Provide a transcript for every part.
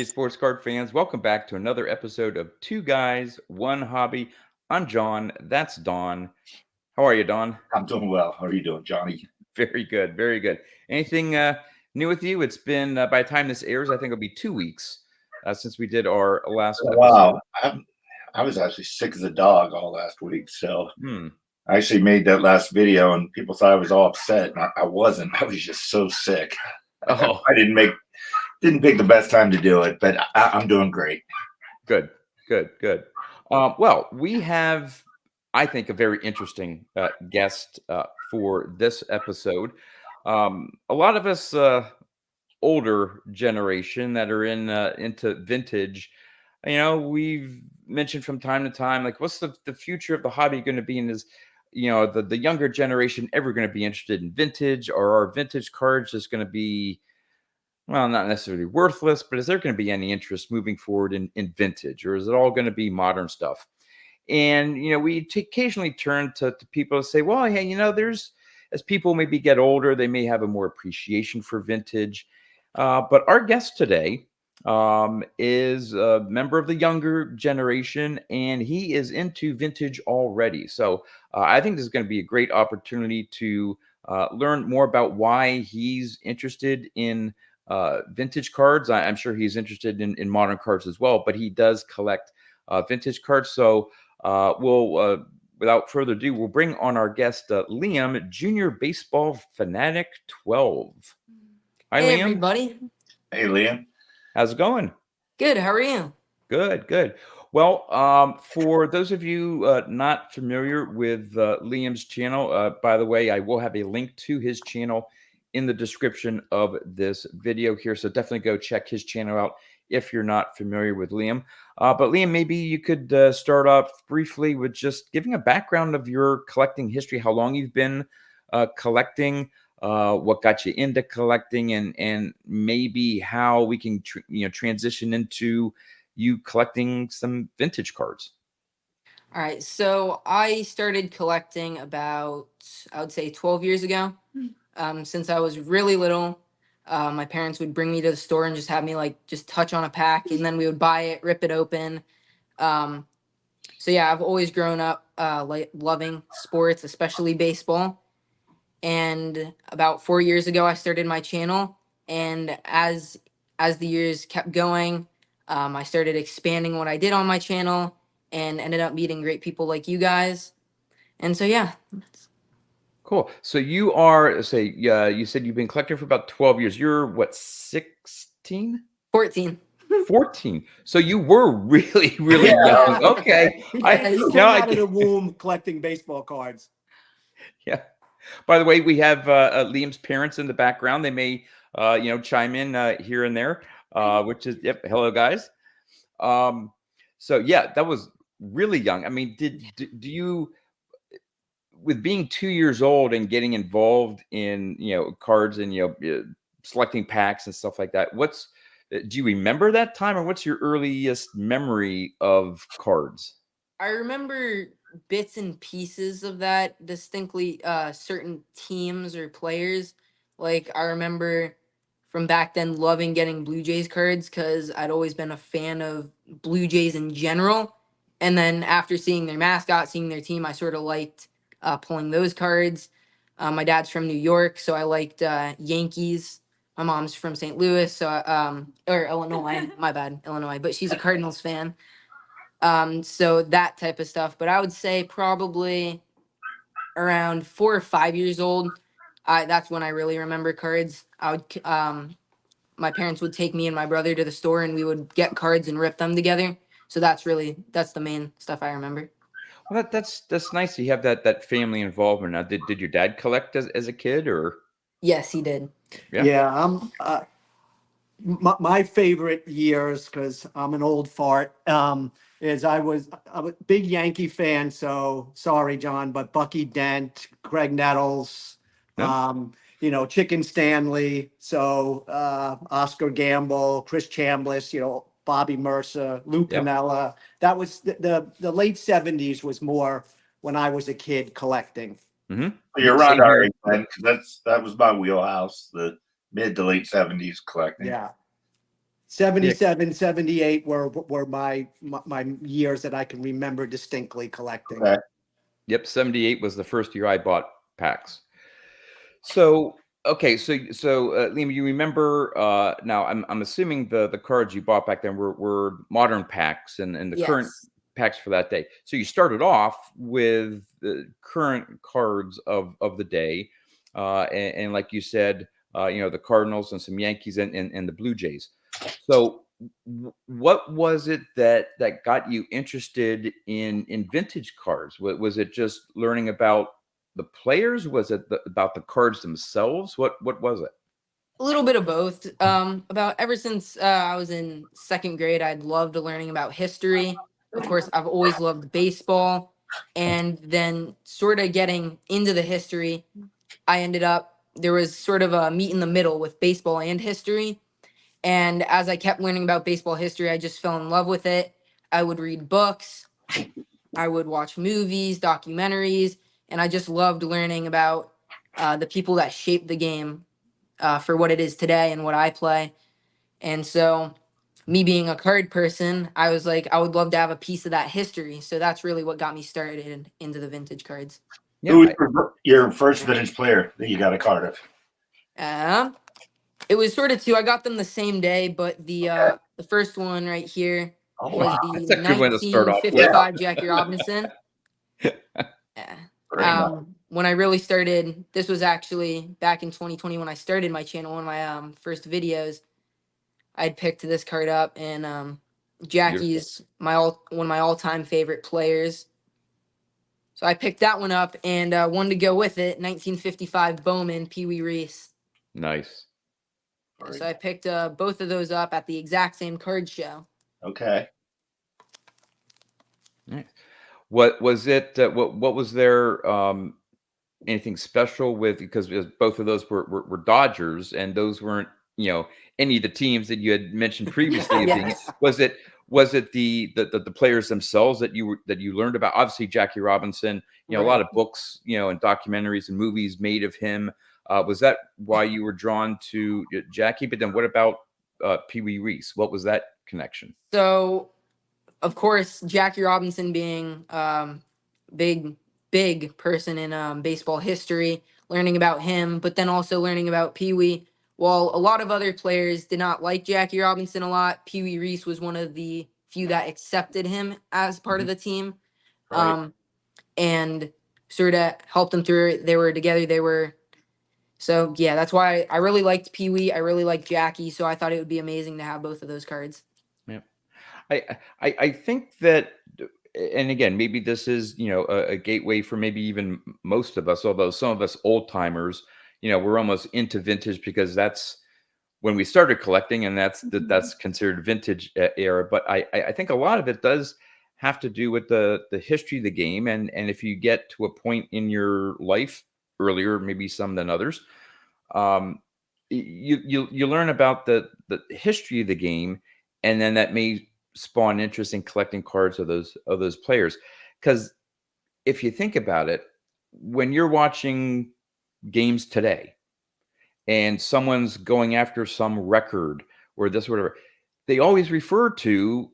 Hey, sports card fans, welcome back to another episode of Two Guys, One Hobby. I'm John. That's Don. How are you, Don? I'm doing well. How are you doing, Johnny? Very good. Very good. Anything new with you? It's been, by the time this airs, I think it'll be 2 weeks since we did our last episode. Wow. I was actually sick as a dog all last week. So Hmm. I actually made that last video and people thought I was all upset. And I wasn't. I was just so sick. Oh, I didn't pick the best time to do it, but I'm doing great. good. Well, we have, I think, a very interesting guest for this episode. A lot of us older generation that are into vintage, we've mentioned from time to time, like, what's the future of the hobby going to be? And is, the younger generation ever going to be interested in vintage, or are vintage cards just going to be, well, not necessarily worthless, but is there going to be any interest moving forward in vintage, or is it all going to be modern stuff? And, we occasionally turn to people to say, well, hey, as people maybe get older, they may have a more appreciation for vintage. But our guest today is a member of the younger generation, and he is into vintage already. So I think this is going to be a great opportunity to learn more about why he's interested in vintage cards. I'm sure he's interested in modern cards as well, but he does collect vintage cards. So we'll, without further ado, we'll bring on our guest, Liam, JrBaseballFanatic12. Hi, Hey, Liam. everybody. Hey, Liam. How's it going? Good. How are you? Good. Well, for those of you not familiar with Liam's channel, by the way, I will have a link to his channel in the description of this video here. So definitely go check his channel out if you're not familiar with Liam. But Liam, maybe you could start off briefly with just giving a background of your collecting history, how long you've been collecting, what got you into collecting, and maybe how we can transition into you collecting some vintage cards. All right. So I started collecting about, I would say, 12 years ago. Since I was really little, my parents would bring me to the store and just have me just touch on a pack, and then we would buy it, rip it open. So yeah, I've always grown up loving sports, especially baseball. And about 4 years ago, I started my channel, and as the years kept going, I started expanding what I did on my channel, and ended up meeting great people like you guys. And so yeah. Cool. So you are, you said you've been collecting for about 12 years. You're what, 16? 14. 14. So you were really, really young. Okay. He came out of the womb collecting baseball cards. Yeah. By the way, we have Liam's parents in the background. They may, chime in here and there, which is, yep. Hello, guys. So yeah, that was really young. I mean, do you, with being 2 years old and getting involved in, cards and, selecting packs and stuff like that, do you remember that time, or what's your earliest memory of cards? I remember bits and pieces of that distinctly, certain teams or players. Like, I remember from back then loving getting Blue Jays cards because I'd always been a fan of Blue Jays in general. And then after seeing their mascot, seeing their team, I sort of liked pulling those cards. My dad's from New York, so I liked Yankees. My mom's from St. Louis, so or Illinois, my bad, Illinois, but she's a Cardinals fan. So that type of stuff. But I would say probably around 4 or 5 years old, that's when I really remember cards. My parents would take me and my brother to the store, and we would get cards and rip them together. So that's the main stuff I remember. Well, that's nice. You have that family involvement. Now, did your dad collect as a kid, or? Yes, he did. Yeah, my favorite years, because I'm an old fart, is I'm a big Yankee fan. So sorry, John, but Bucky Dent, Craig Nettles, Chicken Stanley, so Oscar Gamble, Chris Chambliss, Bobby Mercer, Lou Piniella. That was the late 70s was more when I was a kid collecting. Mm-hmm. You're around our age, man, because that was my wheelhouse, the mid to late 70s collecting. Yeah. 77, 78 were my years that I can remember distinctly collecting. Okay. Yep, 78 was the first year I bought packs. So, okay, so Liam, you remember? Now, I'm assuming the cards you bought back then were modern packs and the current Yes. packs for that day. So you started off with the current cards of the day, and like you said, the Cardinals and some Yankees and the Blue Jays. So, what was it that got you interested in vintage cards? Was it just learning about the players? Was it about the cards themselves? What was it? A little bit of both. About ever since I was in second grade, I'd loved learning about history. Of course, I've always loved baseball. And then, sort of getting into the history, there was sort of a meet in the middle with baseball and history. And as I kept learning about baseball history, I just fell in love with it. I would read books, I would watch movies, documentaries, and I just loved learning about the people that shaped the game for what it is today and what I play. And so, me being a card person, I was like, I would love to have a piece of that history. So that's really what got me started into the vintage cards. Yeah, Who was your first vintage player that you got a card of? It was sort of two. I got them the same day, but the first one right here Oh, was wow. the that's a good way to start off. 1955 Jackie Robinson. Yeah. Very nice. When I really started, this was actually back in 2020 when I started my channel. One of my first videos, I'd picked this card up, and Jackie's one of my all-time favorite players. So I picked that one up and one to go with it, 1955 Bowman, Pee Wee Reese. Nice. So I picked both of those up at the exact same card show. Okay. Nice. What was it? What was there? Anything special with, because both of those were Dodgers, and those weren't any of the teams that you had mentioned previously. Yes. Was it the players themselves that you learned about? Obviously, Jackie Robinson. A Right. lot of books, and documentaries and movies made of him. Was that why you were drawn to Jackie? But then, what about Pee Wee Reese? What was that connection? So, of course, Jackie Robinson being big person in baseball history, learning about him, but then also learning about Pee Wee. While a lot of other players did not like Jackie Robinson a lot, Pee Wee Reese was one of the few that accepted him as part of the team, Right. and sort of helped them through it. They were together. So yeah, that's why I really liked Pee Wee. I really liked Jackie. So I thought it would be amazing to have both of those cards. Yeah. I think that, and again, maybe this is a gateway for maybe even most of us, although some of us old timers, we're almost into vintage because that's when we started collecting, and that's considered vintage era. But I think a lot of it does have to do with the history of the game, and if you get to a point in your life earlier, maybe some than others, you learn about the history of the game, and then that may spawn interest in collecting cards of those players. Because if you think about it, when you're watching games today and someone's going after some record or this or whatever, they always refer to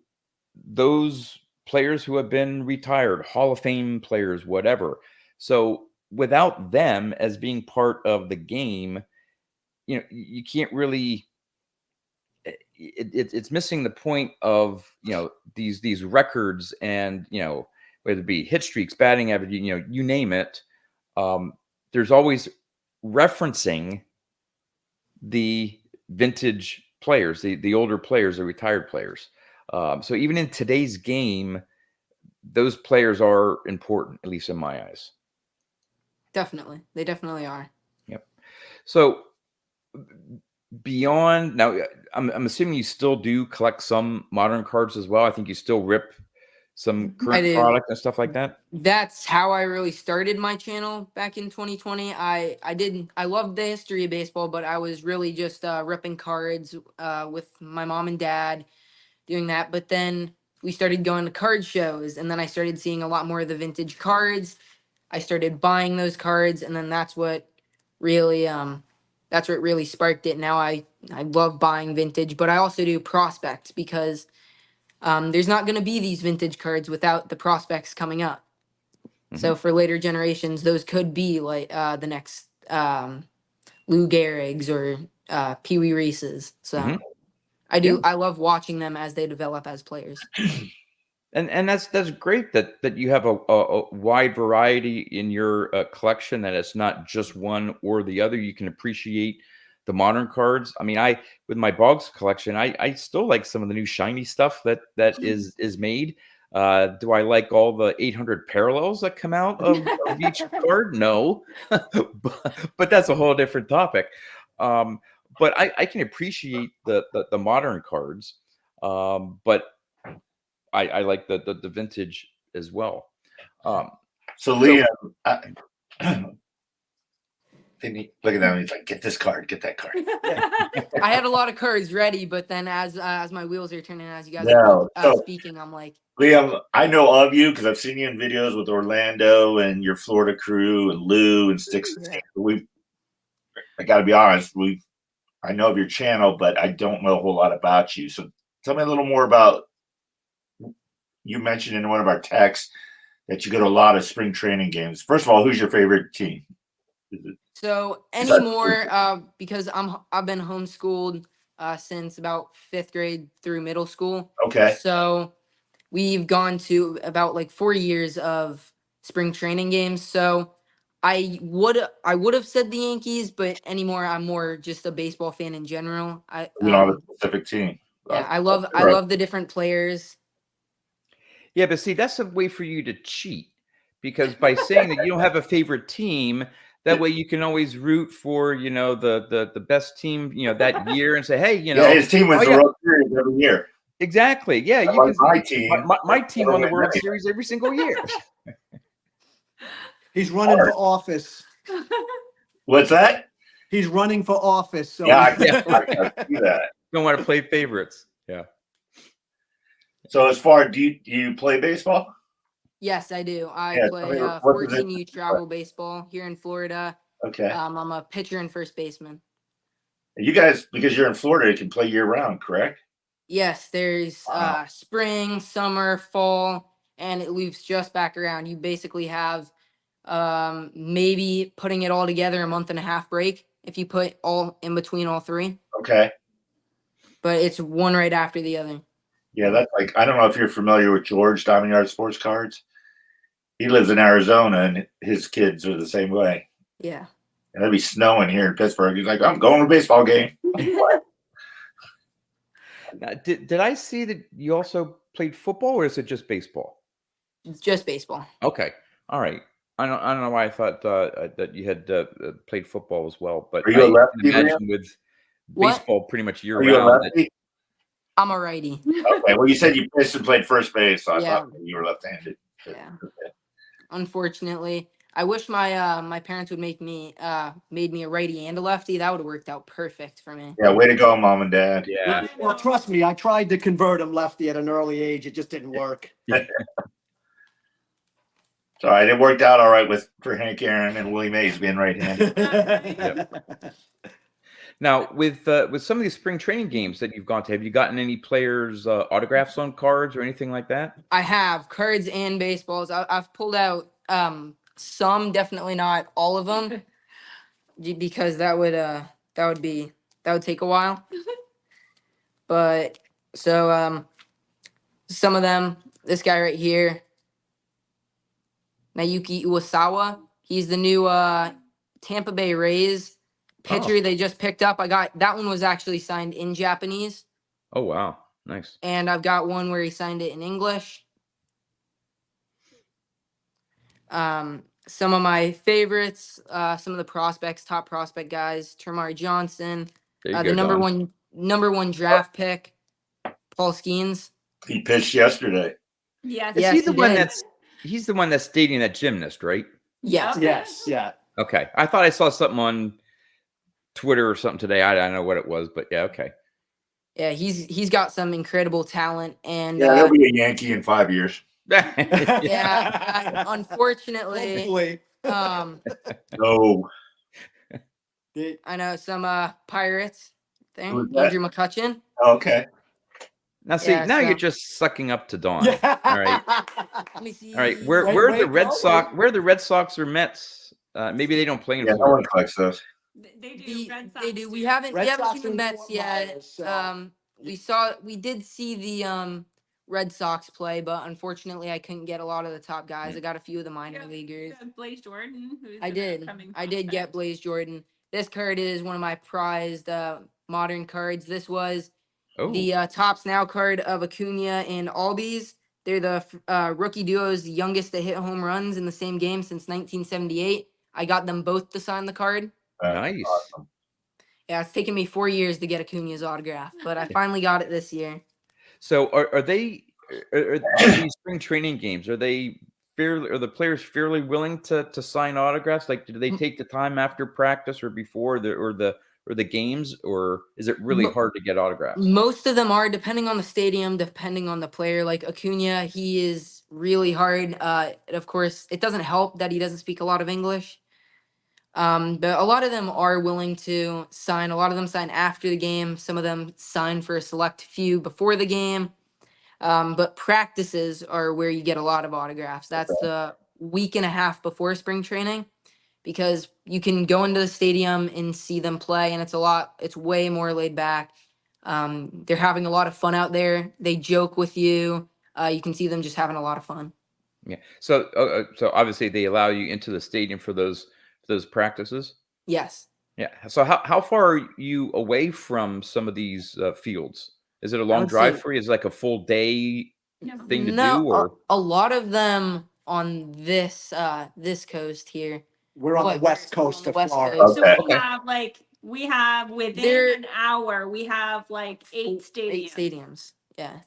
those players who have been retired, Hall of Fame players, whatever. So without them as being part of the game, you can't really. It's missing the point of these records, and whether it be hit streaks, batting average, you name it. There's always referencing the vintage players, the older players, the retired players. So even in today's game, those players are important, at least in my eyes. Definitely, they definitely are. Yep. So beyond now, I'm assuming you still do collect some modern cards as well. I think you still rip some current product and stuff like that. That's how I really started my channel back in 2020. I loved the history of baseball, but I was really just ripping cards with my mom and dad, doing that. But then we started going to card shows, and then I started seeing a lot more of the vintage cards. I started buying those cards, and then that's that's what really sparked it. Now I love buying vintage, but I also do prospects because there's not going to be these vintage cards without the prospects coming up. So for later generations, those could be like the next Lou Gehrig's or Pee Wee Reese's. So I love watching them as they develop as players. And that's great that you have a wide variety in your collection, that it's not just one or the other. You can appreciate the modern cards. I mean, with my Boggs collection, I still like some of the new shiny stuff that is made. Do I like all the 800 parallels that come out of each card? No, but that's a whole different topic. But I can appreciate the modern cards, but I like the vintage as well. So Liam, look at that. He's like, get this card, get that card. I had a lot of cards ready, but then as my wheels are turning, as you guys No, are speaking, I'm like, Liam, I know of you because I've seen you in videos with Orlando and your Florida crew and Lou and Sticks. Yeah. I got to be honest, I know of your channel, but I don't know a whole lot about you. So tell me a little more about. You mentioned in one of our texts that you go to a lot of spring training games. First of all, who's your favorite team? so anymore, because I've been homeschooled since about 5th grade through middle school. Okay. So we've gone to about like 4 years of spring training games. So I would have said the Yankees, but anymore I'm more just a baseball fan in general. You don't have a specific team. Yeah, I love the different players. Yeah, but see, that's a way for you to cheat, because by saying that you don't have a favorite team, that way you can always root for, the best team, that year, and say, hey, his team wins the World Series every year. Exactly. Yeah, you like can. My team, my team won the World Series every single year. He's running for office. What's that? He's running for office. So Yeah, I can see that. Don't want to play favorites. Yeah. So as far, do you play baseball? Yes, I do. I Yeah, play what 14U travel baseball here in Florida. Okay. I'm a pitcher and first baseman. You guys, because you're in Florida, you can play year round, correct? Yes, there's spring, summer, fall, and it loops just back around. You basically have maybe putting it all together a month and a half break if you put all in between all three. Okay. But it's one right after the other. Yeah, that's like, I don't know if you're familiar with George, Diamond Yard Sports Cards. He lives in Arizona, and his kids are the same way. Yeah. And it'll be snowing here in Pittsburgh. He's like, I'm going to a baseball game. Now, did I see that you also played football, or is it just baseball? It's just baseball. Okay. All right. I don't know why I thought that you had played football as well, but Are you a lefty, imagine with baseball pretty much year round. Are you a lefty? I'm a righty. Okay. Well, you said you pitched and played first base, so I Yeah. thought you were left-handed. Yeah. Okay. Unfortunately, I wish my parents would made me a righty and a lefty. That would have worked out perfect for me. Yeah, way to go, Mom and Dad. Yeah. Well, trust me, I tried to convert him lefty at an early age. It just didn't work. So it worked out all right for Hank Aaron and Willie Mays being right-handed. Now, with some of these spring training games that you've gone to, have you gotten any players' autographs on cards or anything like that? I have cards and baseballs. I've pulled out some, definitely not all of them, because that would take a while. But so some of them, this guy right here, Naoki Iwasawa, he's the new Tampa Bay Rays pitcher they just picked up. That one was actually signed in Japanese. Oh, wow. Nice. And I've got one where he signed it in English. Some of my favorites, some of the prospects, top prospect guys, Termar Johnson, the number one draft pick, Paul Skeens. He pitched yesterday. Yes. Is he the one he's the one that's dating that gymnast, right? Yes. Yes. Yeah. Okay. I thought I saw something on Twitter or something today. I don't know what it was, but yeah, okay. Yeah, he's got some incredible talent, and he'll be a Yankee in 5 years. Yeah, unfortunately, Hopefully. No. I know some Pirates there. Who was that? Andrew McCutcheon. Okay. Now, see, Yeah, now you're so just sucking up to Dawn. Yeah. All right. let me see. All right. Wait, Where are the wait, Red no, Sox? wait. Where are the Red Sox or Mets? Maybe they don't play in Yeah, no Florida. one collects those. They do. Red Sox They do. We do. haven't Red Sox seen the in Mets Fort yet. Myers, so- We did see the Red Sox play, but unfortunately I couldn't get a lot of the top guys. I got a few of the minor leaguers. You have Blaze Jordan, who's I an did. upcoming I did get prospect. Blaze Jordan. This card is one of my prized modern cards. This was Oh, the Tops Now card of Acuna and Albies. They're the rookie duos, youngest to hit home runs in the same game since 1978. I got them both to sign the card. nice. Awesome. Yeah, it's taken me 4 years to get Acuna's autograph, but I finally got it this year. So are they are these spring training games? Are they fairly? Are the players fairly willing to sign autographs? Like, do they take the time after practice or before the games, or is it really Mo- hard to get autographs? Most of them are, depending on the stadium, depending on the player. Like Acuna, he is really hard. Of course, it doesn't help that he doesn't speak a lot of English. But a lot of them are willing to sign. A lot of them sign after the game. Some of them sign for a select few before the game. But practices are where you get a lot of autographs. That's the week and a half before spring training, because you can go into the stadium and see them play, and it's way more laid back. They're having a lot of fun out there. They joke with you. You can see them just having a lot of fun. Yeah. So obviously they allow you into the stadium for those practices. Yes. Yeah. So how far are you away from some of these fields? Is it a long would drive say- for you? Is it like a full day No. thing to No, do, or a lot of them on this coast here. We're on the What? west We're on coast the of west Florida. coast. So Okay. we have within There- an hour, we have like eight stadiums. 8 stadiums. Yeah.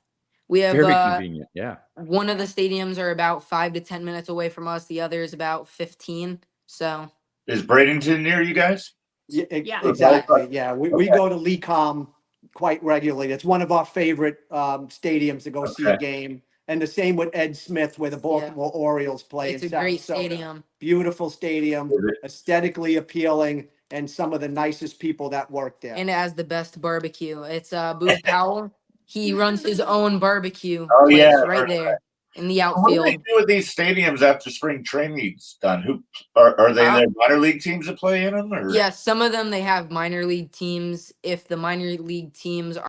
We have very convenient? Yeah. one of the stadiums are about 5 to 10 minutes away from us. The other is about 15. So Is Bradenton near you guys? Yeah, Yeah. exactly. Yeah, we go to Lecom quite regularly. It's one of our favorite stadiums to go see a Okay. game. And the same with Ed Smith, where the Baltimore Orioles play. it's in a great Sarasota. stadium. Beautiful stadium, Is it? aesthetically appealing, and some of the nicest people that work there. And it has the best barbecue. It's Boog Powell. He runs his own barbecue Oh, place yeah, I've right heard of there in the What do they outfield. do with these stadiums after spring training's done? Who are they? Their minor league teams that play in them, or Yeah, some of them they have minor league teams. If the minor league teams are,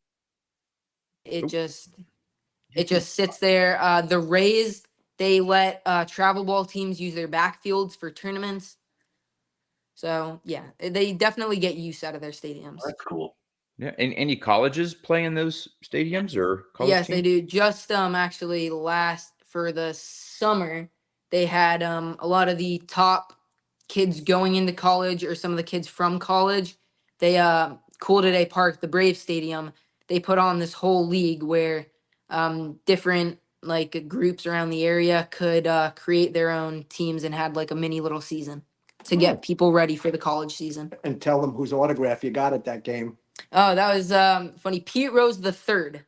it just sits there. The Rays, they let travel ball teams use their backfields for tournaments. So yeah, they definitely get use out of their stadiums. That's cool. Yeah. And any colleges play in those stadiums or college Yes, they teams? do. Just actually last for the summer, they had a lot of the top kids going into college or some of the kids from college. They Cool Today Park, the Brave Stadium. They put on this whole league where different like groups around the area could create their own teams and had like a mini little season to get people ready for the college season. And tell them whose autograph you got at that game. Oh, that was funny. Pete Rose the third.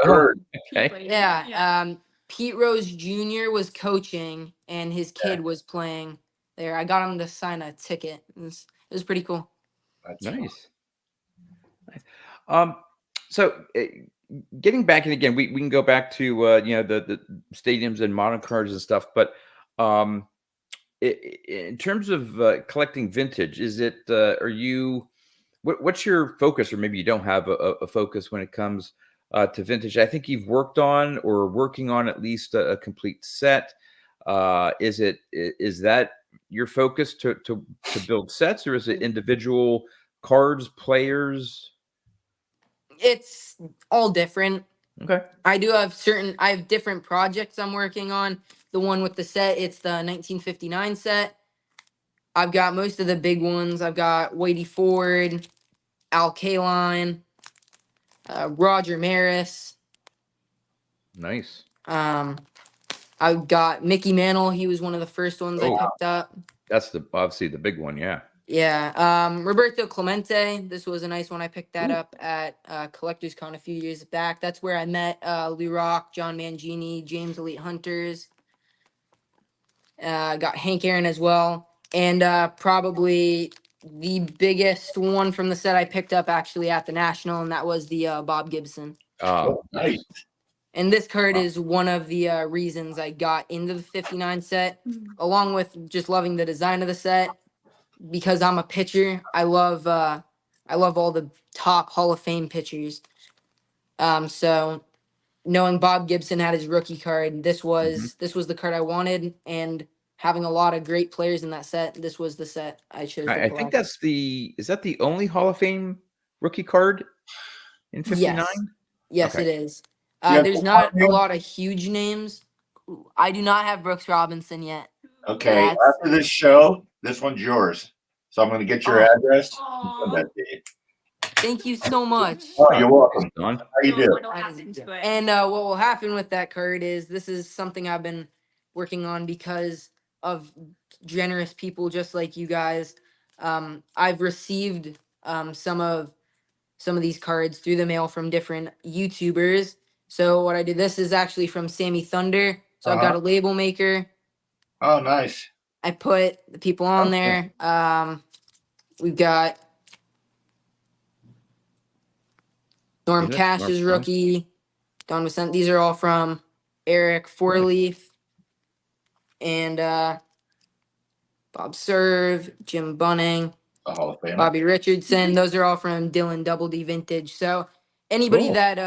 Third. He Okay. played- Yeah. Pete Rose Jr. was coaching and his kid was playing there. I got him to sign a ticket. It was pretty cool. That's Nice. Nice. So getting back in again, we can go back to the stadiums and modern cars and stuff, but in terms of collecting vintage, is it what's your focus, or maybe you don't have a focus when it comes to vintage? I think you've worked on or working on at least a complete set. Is that your focus to build sets, or is it individual cards, players? It's all different. Okay. I have different projects I'm working on. The one with the set, it's the 1959 set. I've got most of the big ones. I've got Whitey Ford, Al Kaline, Roger Maris. Nice. I've got Mickey Mantle. He was one of the first ones I Oh. picked up. That's obviously the big one. Yeah. Yeah. Roberto Clemente. This was a nice one. I picked that up at Collectors Con a few years back. That's where I met Lou Rock, John Mangini, James Elite Hunters. Got Hank Aaron as well. And probably the biggest one from the set I picked up actually at the National, and that was the Bob Gibson. Oh, Nice. And this card Wow. is one of the reasons I got into the 59 set, along with just loving the design of the set. Because I'm a pitcher, I love all the top Hall of Fame pitchers. So knowing Bob Gibson had his rookie card, this was the card I wanted, and having a lot of great players in that set, this was the set I chose to I collect. think is that the only Hall of Fame rookie card in 59? Yes. Yes, Okay. it is. You have There's the not a card? lot of huge names. I do not have Brooks Robinson yet. Okay, That's- after this show, this one's yours. So I'm going to get your Oh. address. Aw. Send that to you. Thank you so much. Oh, you're welcome. Don? How you So do? what'll happen to it? And what will happen with that card is this is something I've been working on because of generous people just like you guys. I've received some of these cards through the mail from different YouTubers. So what I did, this is actually from Sammy Thunder. So I've got a label maker. Oh, nice. I put the people on Okay. there. We've got Norm Is it? Cash's Norm? rookie, Don Vicente. These are all from Eric Fourleaf and Bob Serve, Jim Bunning, The Hall of Famer. Bobby Richardson. Those are all from Dylan Double D Vintage. So anybody Cool. that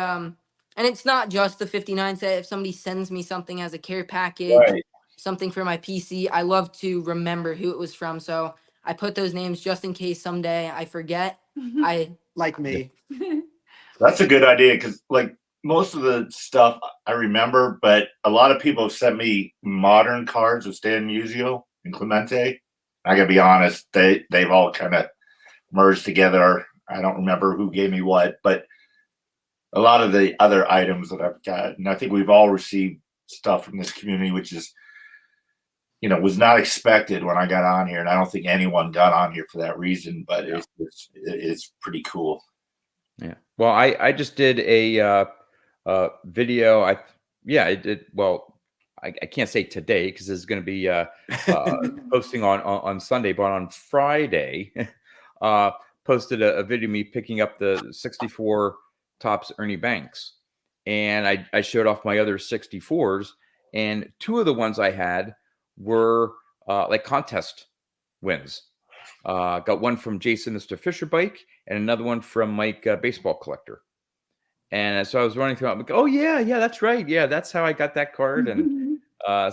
and it's not just the 59 set. If somebody sends me something as a care package, Right. something for my PC, I love to remember who it was from. So I put those names just in case someday I forget. I Like me. That's a good idea because, like, most of the stuff I remember, but a lot of people have sent me modern cards with Stan Musial and Clemente. I gotta be honest, they've all kind of merged together. I don't remember who gave me what, but a lot of the other items that I've got, and I think we've all received stuff from this community, which is, you know, was not expected when I got on here, and I don't think anyone got on here for that reason. But it's pretty cool. Yeah. Well, I just did a video. I did. Well, I can't say today because it's going to be posting on Sunday, but on Friday, posted a video of me picking up the 64 Topps Ernie Banks, and I showed off my other 64s, and two of the ones I had were like contest wins. Got one from Jason, Mr. Fisher Bike, and another one from Mike, Baseball Collector. And so I was running through. I'm like, oh yeah, that's right. Yeah, that's how I got that card. And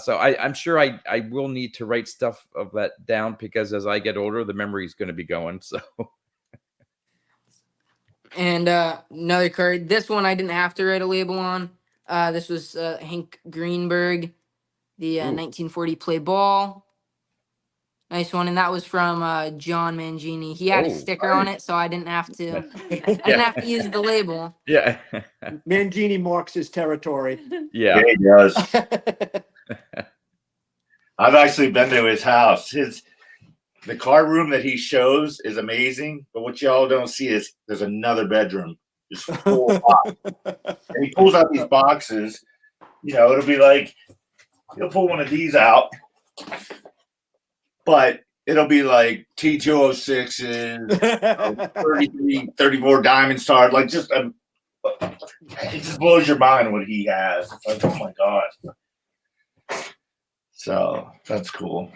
so I'm sure I will need to write stuff of that down because as I get older, the memory is going to be going. So. And another card. This one I didn't have to write a label on. This was Hank Greenberg, the 1940 play ball. Nice one, and that was from John Mangini. He had a sticker on it, so I didn't have to. I didn't have to use the label. Yeah. Mangini marks his territory. Yeah. He does. I've actually been to his house. The card room that he shows is amazing, but what y'all don't see is there's another bedroom just full of boxes. And he pulls out these boxes. You know, it'll be like he'll pull one of these out, but it'll be like T206s, 33, 34 Diamond Star, like just it just blows your mind what he has. It's like, oh my god. So that's cool.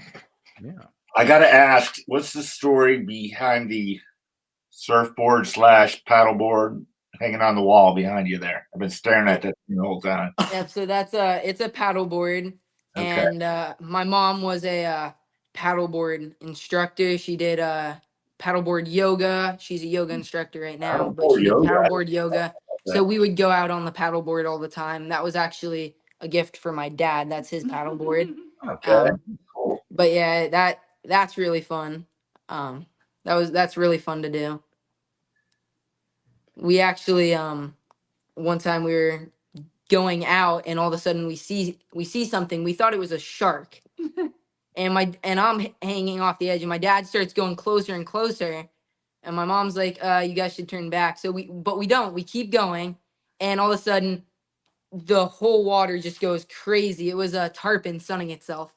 Yeah. I gotta ask, what's the story behind the surfboard / paddleboard hanging on the wall behind you there? I've been staring at that the whole time. Yep. So that's it's a paddleboard, Okay. and my mom was a paddleboard instructor. She did paddleboard yoga. She's a yoga instructor right now, but she did paddleboard yoga. So we would go out on the paddleboard all the time. That was actually a gift for my dad. That's his paddleboard. Okay. Cool. But yeah, that's really fun. That's really fun to do. We actually one time we were going out and all of a sudden we see something. We thought it was a shark. and I'm hanging off the edge and my dad starts going closer and closer. And my mom's like, you guys should turn back. So we don't. We keep going. And all of a sudden the whole water just goes crazy. It was a tarpon sunning itself.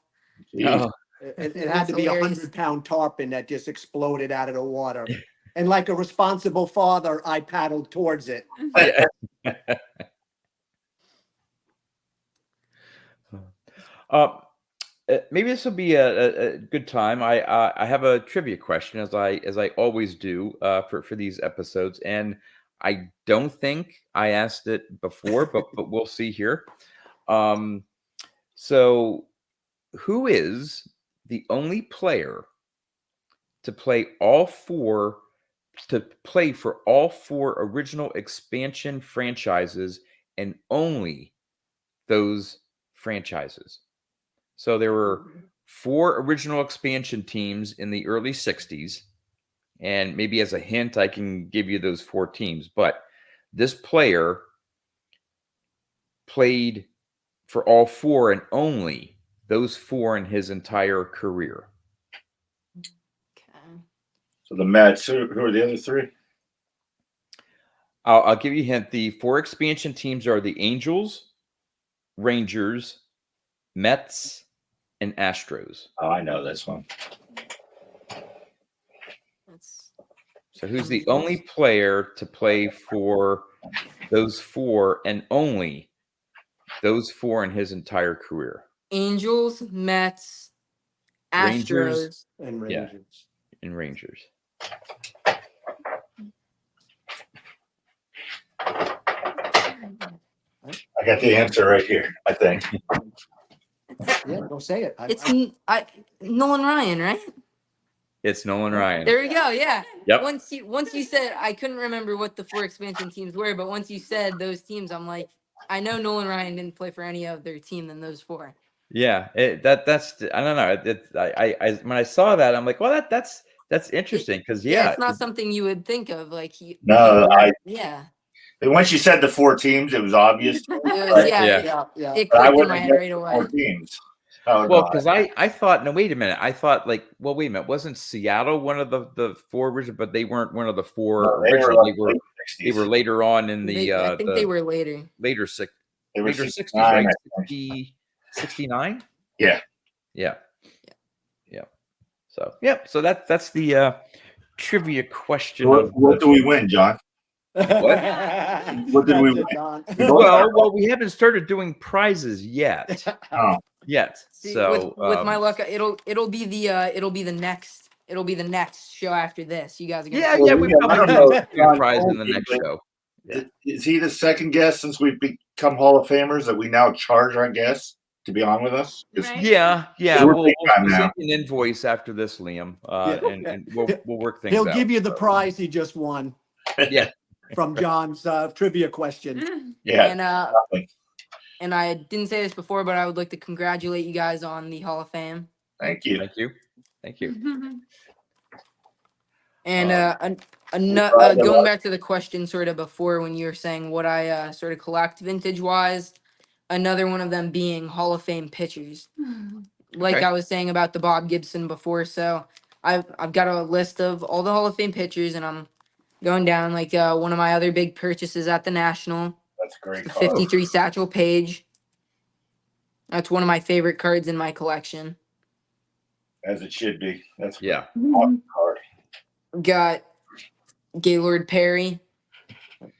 Jeez. Oh. It had to be a hilarious. 100-pound tarpon that just exploded out of the water. And like a responsible father, I paddled towards it. Yeah. uh, Maybe this will be a good time. I have a trivia question, as I always do for these episodes, and I don't think I asked it before, but we'll see here. So, who is the only player to play for all four original expansion franchises and only those franchises? So there were 4 original expansion teams in the early 60s. And maybe as a hint, I can give you those 4 teams. But this player played for all 4 and only those 4 in his entire career. Okay. So the Mets, who are the other 3? I'll give you a hint. The 4 expansion teams are the Angels, Rangers, Mets, and Astros. Oh, I know this one. So who's the only player to play for those 4 and only those 4 in his entire career? Angels, Mets, Rangers, Astros, And Yeah. Rangers. and Rangers. I got the answer right here, I think. Yeah, don't say it. It's Nolan Ryan, right? It's Nolan Ryan. There we go. Yeah. Yep. Once you said, I couldn't remember what the 4 expansion teams were, but once you said those teams, I'm like, I know Nolan Ryan didn't play for any other team than those 4. Yeah, that's I don't know. I when I saw that, I'm like, well, that's interesting because It's not something you would think of. Like No, yeah. once you said the 4 teams, it was obvious. It was, Yeah. Yeah. It But I clicked in wouldn't my have head guessed right the away. 4 teams. Oh, Well, no. because I thought, no, wait a minute. I thought like, well, wait a minute. Wasn't Seattle one of the 4 original, but they weren't one of the 4 No, they were original. like late They 60s. were later on in the I think they were later. later They were 60s, 69, right? I think. 69? Yeah. Yeah. So, yep. So that's the trivia question. What do we win, John? What did we win? Well, we haven't started doing prizes yet. Oh, See, So with my luck, it'll be the next show after this. You guys are gonna yeah, see yeah, it. we I don't probably know. do a prize in the next show. Yeah. Is he the second guest since we've become Hall of Famers that we now charge our guests to be on with us? Right. Yeah. We're We'll big time now. send an invoice after this, Liam, and we'll work things He'll out. give you the prize he just won Yeah. from John's trivia question. Yeah. And Nothing. and I didn't say this before, but I would like to congratulate you guys on the Hall of Fame. Thank you. Thank you. And going back to the question sort of before when you were saying what I sort of collect vintage wise, another one of them being Hall of Fame pitchers. Like Okay. I was saying about the Bob Gibson before, so I've got a list of all the Hall of Fame pitchers, and I'm going down like one of my other big purchases at the National, That's a great the call. 53 Satchel Paige. That's one of my favorite cards in my collection. As it should be. That's a Yeah. awesome card. Got Gaylord Perry.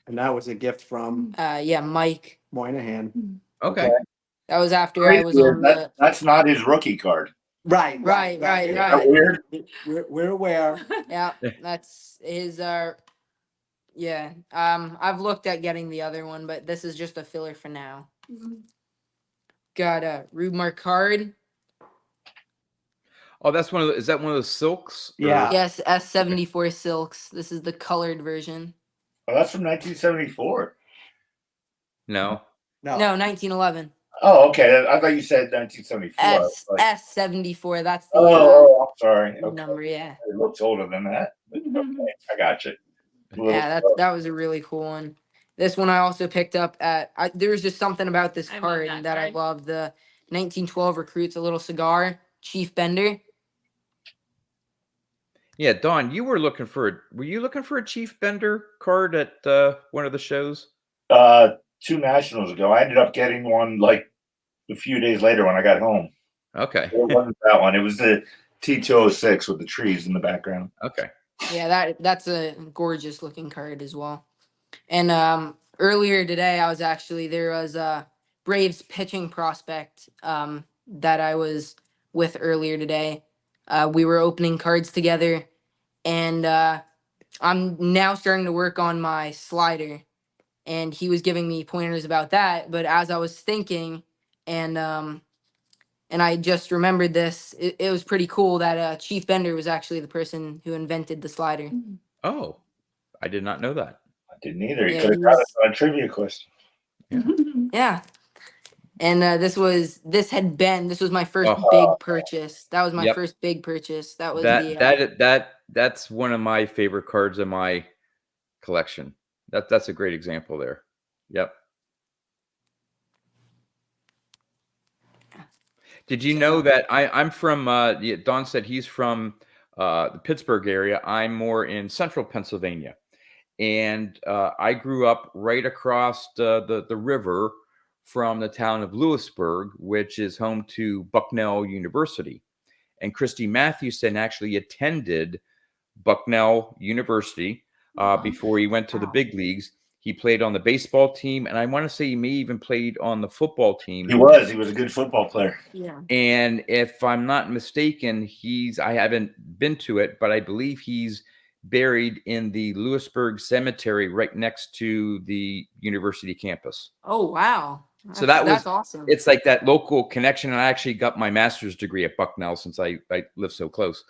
And that was a gift from Mike. Moynihan. Okay. That was after I was on the. That's not his rookie card. Right. Is that weird? We're aware. Yeah, that's his. Yeah. I've looked at getting the other one, but this is just a filler for now. Got Rube Marcard. Oh, that's one of is that one of those silks? Or- Yeah. Yes, S74 Silks. This is the colored version. Oh, that's from 1974. No. No, 1911. Oh, okay. I thought you said 1974. I was like, S74. That's the I'm sorry. Okay. number. Yeah. It looks older than that. But okay, I got you. Yeah, that was a really cool one. This one I also picked up at. There was just something about this I love card that that I card. love. The 1912 Recruits a Little Cigar, Chief Bender. Yeah, Don, were you looking for a Chief Bender card at one of the shows? 2 nationals ago, I ended up getting one like a few days later when I got home. Okay. It wasn't that one. It was the T206 with the trees in the background. Okay. Yeah, that's a gorgeous looking card as well. And earlier today, there was a Braves pitching prospect that I was with earlier today. We were opening cards together, and I'm now starting to work on my slider. And he was giving me pointers about that. But as I was thinking, and I just remembered this, it was pretty cool that Chief Bender was actually the person who invented the slider. Oh, I did not know that. I didn't either. He Yeah, could have he got was- us on a trivia question. Yeah. And this was my first Uh-huh. big purchase. That was my Yep. first big purchase. That was the That's one of my favorite cards in my collection. That's a great example there. Yep. Did you know that I'm from Don said he's from the Pittsburgh area. I'm more in central Pennsylvania. And I grew up right across the river from the town of Lewisburg, which is home to Bucknell University. And Christy Mathewson actually attended Bucknell University before he went to the big leagues. He played on the baseball team, and I want to say he may even played on the football team. He was a good football player. Yeah. And if I'm not mistaken, I haven't been to it, but I believe he's buried in the Lewisburg Cemetery right next to the university campus. Oh wow. So that's awesome. It's like that local connection. And I actually got my master's degree at Bucknell since I live so close.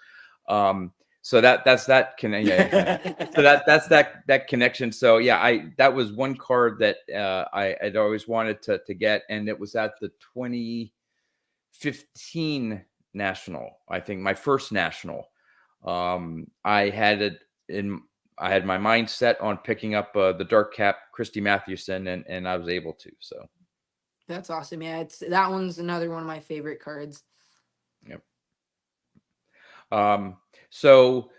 So that's that so that's that connection. So yeah, that was one card that I'd always wanted to get, and it was at the 2015 national. I think my first national. I had my mind set on picking up the dark cap Christy Mathewson, and I was able to. So that's awesome. Yeah, that one's another one of my favorite cards. Yep. So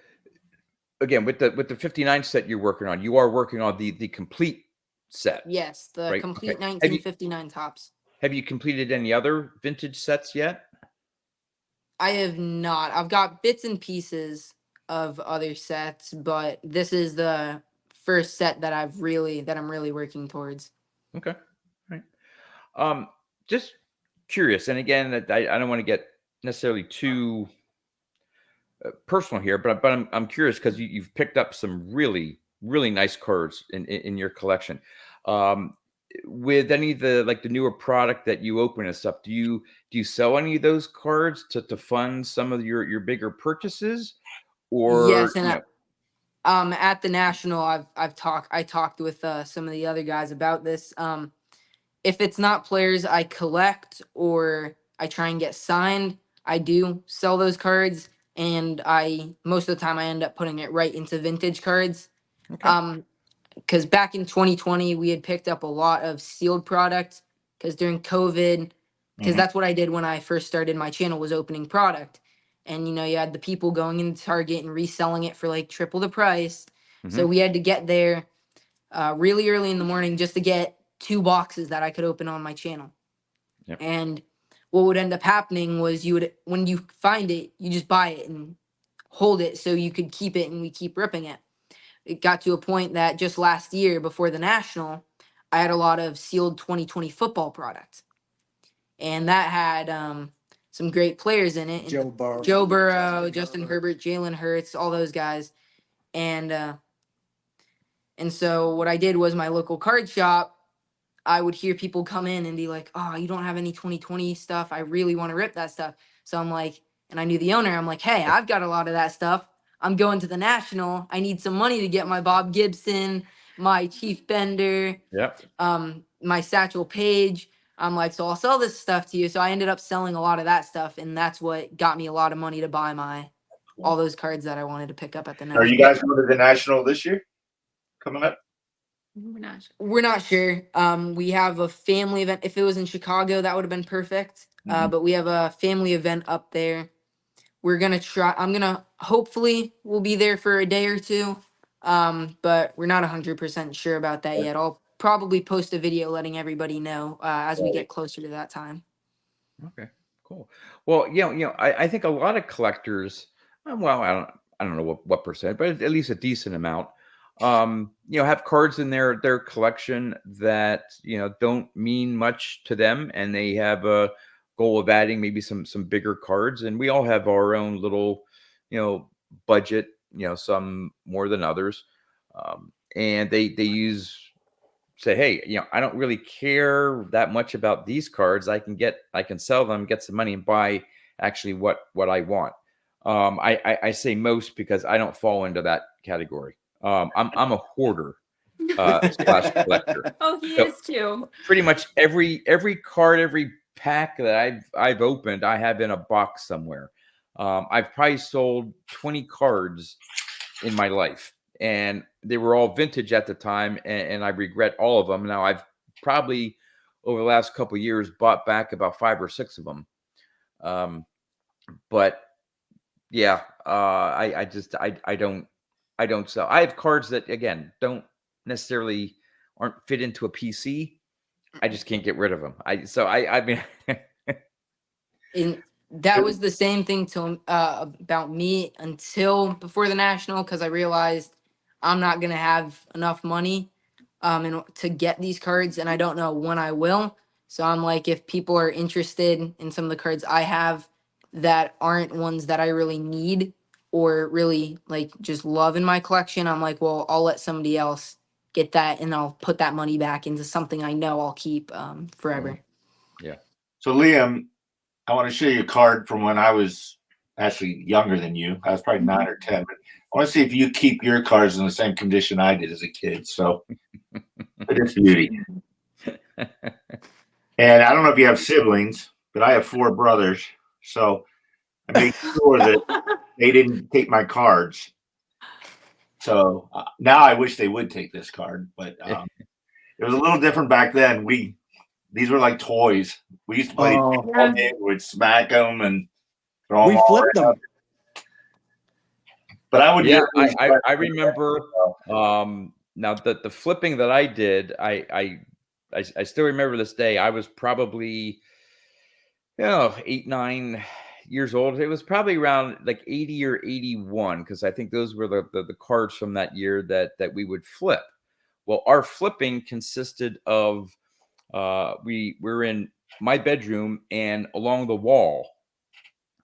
again, with the 59 set you're working on, you are working on the complete set. Yes, the right? complete Okay. 1959 tops. Have you completed any other vintage sets yet? I have not. I've got bits and pieces of other sets, but this is the first set that I'm really working towards. Okay. All right. Just curious, and again, I don't want to get necessarily too personal here, but I'm curious because you've picked up some really nice cards in your collection. With any of the newer product that you open and stuff, do you sell any of those cards to fund some of your bigger purchases? Or yes, and at the national, I talked with some of the other guys about this. If it's not players I collect or I try and get signed, I do sell those cards, and most of the time I end up putting it right into vintage cards. Okay. Because back in 2020 we had picked up a lot of sealed product because during COVID, because that's what I did when I first started my channel, was opening product. And you had the people going into Target and reselling it for like triple the price. So we had to get there really early in the morning just to get 2 boxes that I could open on my channel. Yep. And what would end up happening was when you find it, you just buy it and hold it so you could keep it, and we keep ripping it. It got to a point that just last year before the national, I had a lot of sealed 2020 football product, and that had some great players in it. Joe Burrow, Justin Herbert, Jalen Hurts, all those guys. And so what I did was, my local card shop, I would hear people come in and be like, "Oh, you don't have any 2020 stuff. I really want to rip that stuff." So I'm like, and I knew the owner. I'm like, "Hey, I've got a lot of that stuff. I'm going to the national. I need some money to get my Bob Gibson, my Chief Bender, Yep. my Satchel Paige." I'm like, "So I'll sell this stuff to you." So I ended up selling a lot of that stuff, and that's what got me a lot of money to buy all those cards that I wanted to pick up at the national. Are you guys going to the national this year? Coming up? We're not sure. We have a family event. If it was in Chicago, that would have been perfect. But we have a family event up there. We're gonna try. Hopefully we'll be there for a day or two. But we're not 100% sure about that yet. I'll probably post a video letting everybody know as we get closer to that time. Okay, cool. Well, I think a lot of collectors, well, I don't know what percent, but at least a decent amount, have cards in their collection that don't mean much to them, and they have a goal of adding maybe some bigger cards. And we all have our own little, budget. Some more than others, and they use say, hey, I don't really care that much about these cards. I can sell them, get some money, and buy actually what I want. I say most because I don't fall into that category. I'm a hoarder slash collector. Oh, he So is too. pretty much every card, every pack that I've opened, I have in a box somewhere. I've probably sold 20 cards in my life, and they were all vintage at the time, and I regret all of them. Now I've probably over the last couple of years bought back about 5 or 6 of them. But yeah, I don't sell. I have cards that again don't necessarily aren't fit into a PC. I just can't get rid of them. I mean And that was the same thing about me until before the national, because I realized I'm not gonna have enough money to get these cards, and I don't know when I will. So I'm like, if people are interested in some of the cards I have that aren't ones that I really need or really like just love in my collection, I'm like, well, I'll let somebody else get that, and I'll put that money back into something I know I'll keep forever. yeah. So Liam, I want to show you a card from when I was actually younger than you. I was probably 9 or 10, but I want to see if you keep your cards in the same condition I did as a kid. So it's beauty. And I don't know if you have siblings, but I have 4 brothers. So I made sure that they didn't take my cards. So now I wish they would take this card, but it was a little different back then. These were like toys. We used to play all day. We'd smack them and throw them. We flipped them. But I would. Yeah, I remember. Now the flipping that I did, I still remember this day. I was probably 8, 9 years old. It was probably around like 80 or 81, because I think those were the cards from that year that we would flip. Well, our flipping consisted of we were in my bedroom, and along the wall,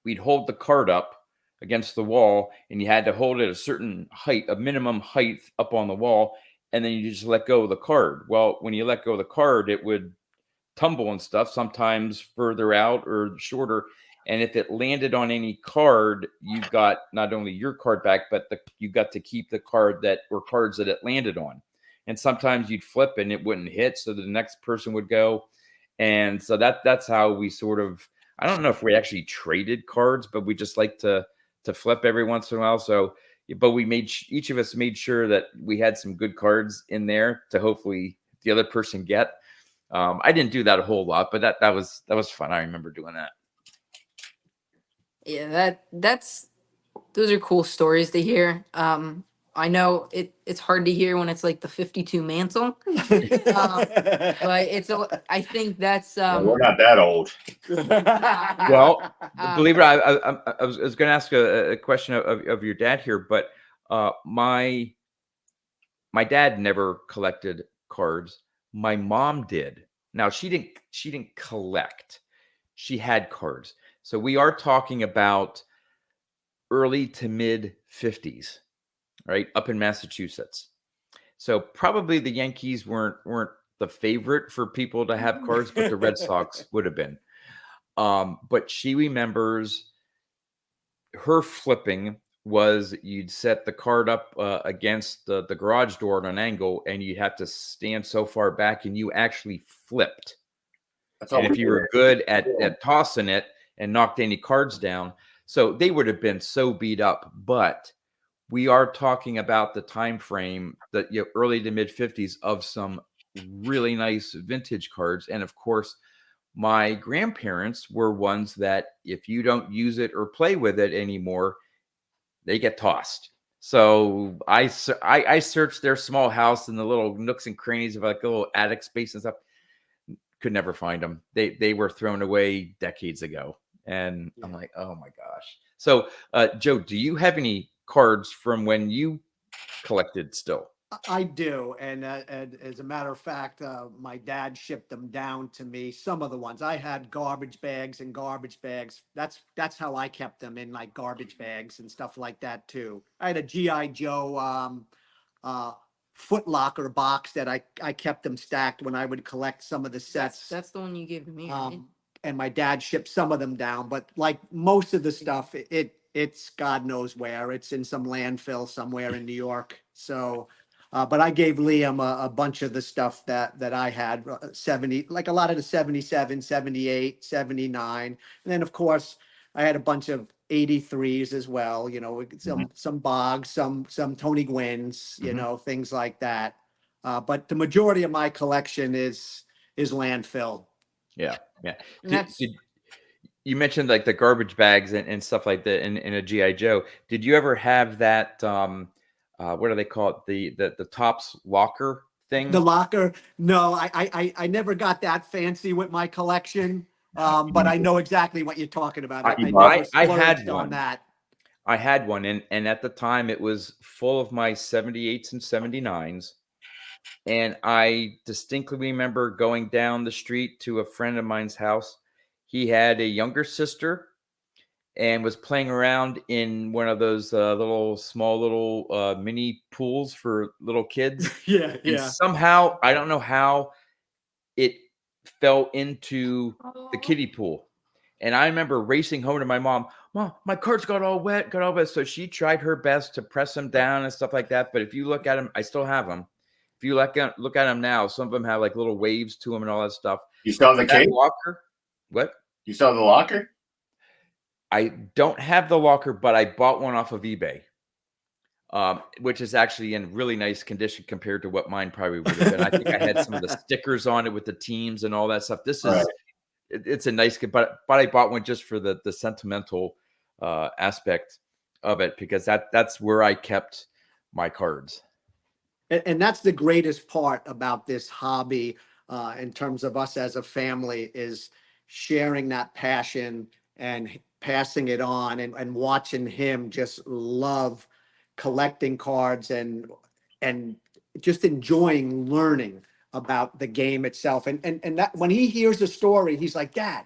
we'd hold the card up against the wall, and you had to hold it a certain height, a minimum height up on the wall, and then you just let go of the card. Well, when you let go of the card, it would tumble and stuff, sometimes further out or shorter. And if it landed on any card, you got not only your card back, but you got to keep the card that or cards that it landed on. And sometimes you'd flip and it wouldn't hit, so the next person would go. And so that's how we sort of, I don't know if we actually traded cards, but we just like to flip every once in a while. So, but we each of us made sure that we had some good cards in there to hopefully the other person get. I didn't do that a whole lot, but that was fun. I remember doing that. Yeah, those are cool stories to hear. I know it's hard to hear when it's like the 52 mantle, but I think that's we're not that old. Well, believe it or not, I was going to ask a question of your dad here, but my dad never collected cards. My mom did. Now she didn't collect. She had cards. So we are talking about early to mid 50s, right? Up in Massachusetts. So probably the Yankees weren't the favorite for people to have cards, but the Red Sox would have been. But she remembers her flipping was you'd set the card up against the garage door at an angle, and you'd have to stand so far back, and you actually flipped. And if you were good at tossing it and knocked any cards down, so they would have been so beat up. But we are talking about the time frame that early to mid 50s of some really nice vintage cards. And of course, my grandparents were ones that if you don't use it or play with it anymore, they get tossed. So I searched their small house in the little nooks and crannies of like a little attic space and stuff. Could never find them. They were thrown away decades ago. And I'm like, oh my gosh. So, Joe, do you have any cards from when you collected still? I do, and as a matter of fact, my dad shipped them down to me. Some of the ones I had garbage bags and garbage bags. That's how I kept them, in like garbage bags and stuff like that too. I had a GI Joe Foot Locker box that I kept them stacked when I would collect some of the sets. That's the one you gave to me, right? And my dad shipped some of them down, but like most of the stuff, it's God knows where. It's in some landfill somewhere in New York. So, but I gave Liam a bunch of the stuff that I had, 70, like a lot of the 77, 78, 79. And then of course I had a bunch of 83s as well, you know, some Boggs, some Tony Gwynns, you know, things like that. But the majority of my collection is landfill. Yeah. Yeah. And You mentioned like the garbage bags and stuff like that in a GI Joe. Did you ever have that? What do they call it? The Topps locker thing? The locker? No, I never got that fancy with my collection. But I know exactly what you're talking about. I never splurged on that. I had one, and at the time it was full of my 78s and 79s. And I distinctly remember going down the street to a friend of mine's house. He had a younger sister and was playing around in one of those small little mini pools for little kids. And somehow, I don't know how, it fell into the kiddie pool. And I remember racing home to my mom. Mom, my cards got all wet. So she tried her best to press them down and stuff like that. But if you look at them, I still have them. If you look at them now, some of them have like little waves to them and all that stuff. You still have the case? Locker? What? You still have the locker? I don't have the locker, but I bought one off of eBay, which is actually in really nice condition compared to what mine probably would have been. I think I had some of the stickers on it with the teams and all that stuff. This is it's a nice, but I bought one just for the sentimental aspect of it, because that's where I kept my cards. And that's the greatest part about this hobby, in terms of us as a family, is sharing that passion and passing it on, and watching him just love collecting cards and just enjoying learning about the game itself. And that when he hears a story, he's like, Dad,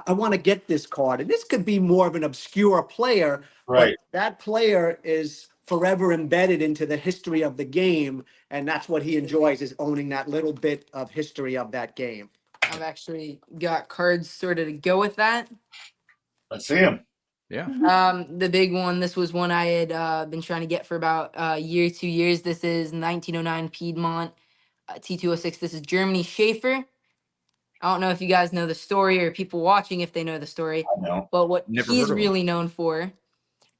I want to get this card. And this could be more of an obscure player, right? But that player is forever embedded into the history of the game, and that's what he enjoys, is owning that little bit of history of that game. I've actually got cards sort of to go with that. Let's see them. Yeah. The big one, this was one I had been trying to get for about a year, 2 years. This is 1909 Piedmont T206. This is Germany Schaefer. I don't know if you guys know the story, or people watching if they know the story. I know. But what Never he's heard of really known for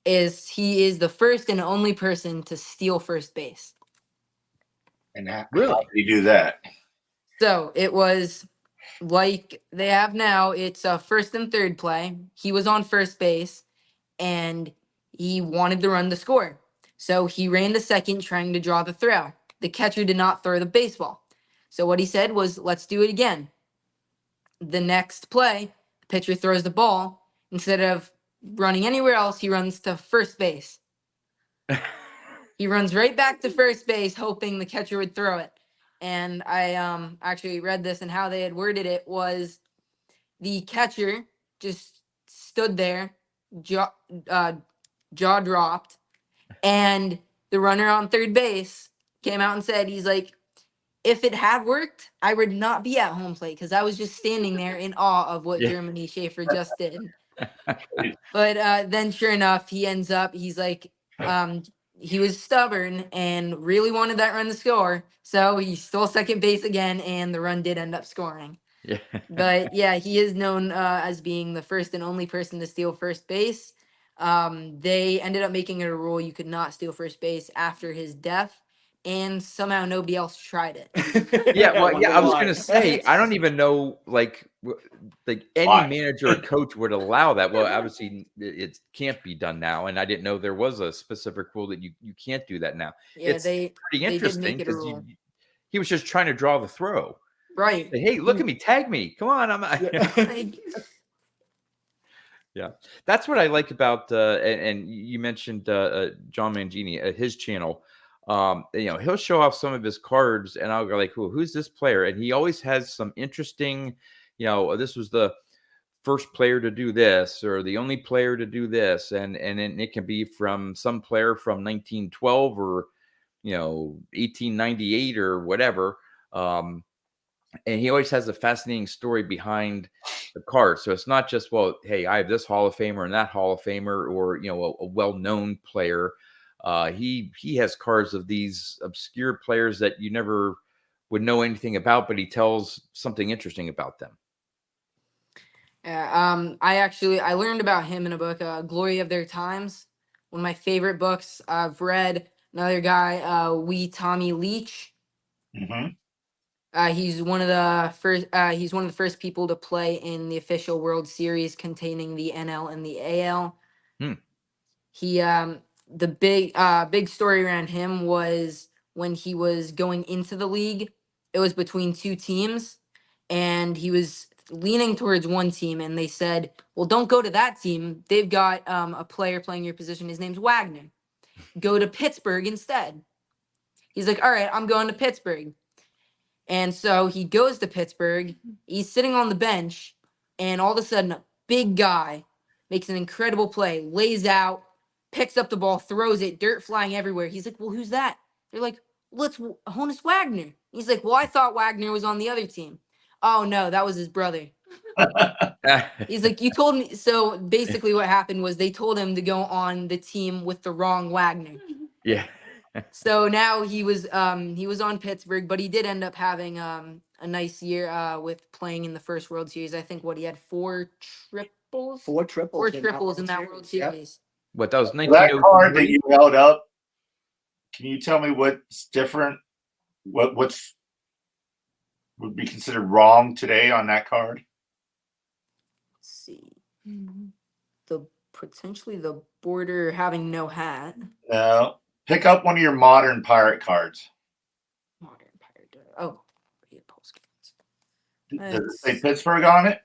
is he is the first and only person to steal first base. And how Really? did he do that? So it was like they have now. It's first and third play. He was on first base, and he wanted to run the score. So he ran to second, trying to draw the throw. The catcher did not throw the baseball. So what he said was, let's do it again. The next play, the pitcher throws the ball. Instead of running anywhere else, he runs to first base. He runs right back to first base, hoping the catcher would throw it. And I actually read this, and how they had worded it was the catcher just stood there, jaw dropped, and the runner on third base came out and said, he's like, if it had worked, I would not be at home plate, because I was just standing there in awe of what Germany Schaefer just did. But then sure enough, he ends up, he's like, he was stubborn and really wanted that run to score. So he stole second base again, and the run did end up scoring. Yeah. But yeah, he is known as being the first and only person to steal first base. They ended up making it a rule you could not steal first base after his death, and somehow nobody else tried it. Yeah, well, yeah, I was gonna say, I don't even know, like any Why? manager or coach would allow that. Well, obviously it can't be done now, and I didn't know there was a specific rule that you can't do that now. Yeah, It's they pretty did interesting, make it a because rule. he was just trying to draw the throw. Right. Say, hey, look at me, tag me, come on, I'm. Like, Yeah, that's what I like about and you mentioned John Mangini, his channel. He'll show off some of his cards, and I'll go like, "Who's this player?" And he always has some interesting, this was the first player to do this, or the only player to do this, and it can be from some player from 1912 or 1898 or whatever. And he always has a fascinating story behind the card. So it's not just, well, hey, I have this Hall of Famer and that Hall of Famer, or a well-known player. He has cards of these obscure players that you never would know anything about, but he tells something interesting about them. Yeah, I learned about him in a book, Glory of Their Times. One of my favorite books I've read. Another guy, Tommy Leach. Mm-hmm. He's one of the first. He's one of the first people to play in the official World Series containing the NL and the AL. He the big story around him was when he was going into the league. It was between two teams, and he was leaning towards one team, and they said, "Well, don't go to that team. They've got a player playing your position. His name's Wagner. Go to Pittsburgh instead." He's like, "All right, I'm going to Pittsburgh." And so he goes to Pittsburgh. He's sitting on the bench, and all of a sudden, a big guy makes an incredible play, lays out, picks up the ball, throws it, dirt flying everywhere. He's like, "Well, who's that?" They're like, "Well, it's Honus Wagner." He's like, "Well, I thought Wagner was on the other team." "Oh, no, that was his brother." He's like, "You told me." So basically what happened was they told him to go on the team with the wrong Wagner. Yeah. So now he was on Pittsburgh, but he did end up having a nice year with playing in the first World Series. I think he had four triples. Four triples. Four triples in that World Series. What, that was That card that 1903? you held up, can you tell me what's different? What's would be considered wrong today on that card? Let's see. Potentially the border having no hat. No. Pick up one of your modern Pirate cards. Modern Pirate. Oh, yeah, Does it say Pittsburgh on it?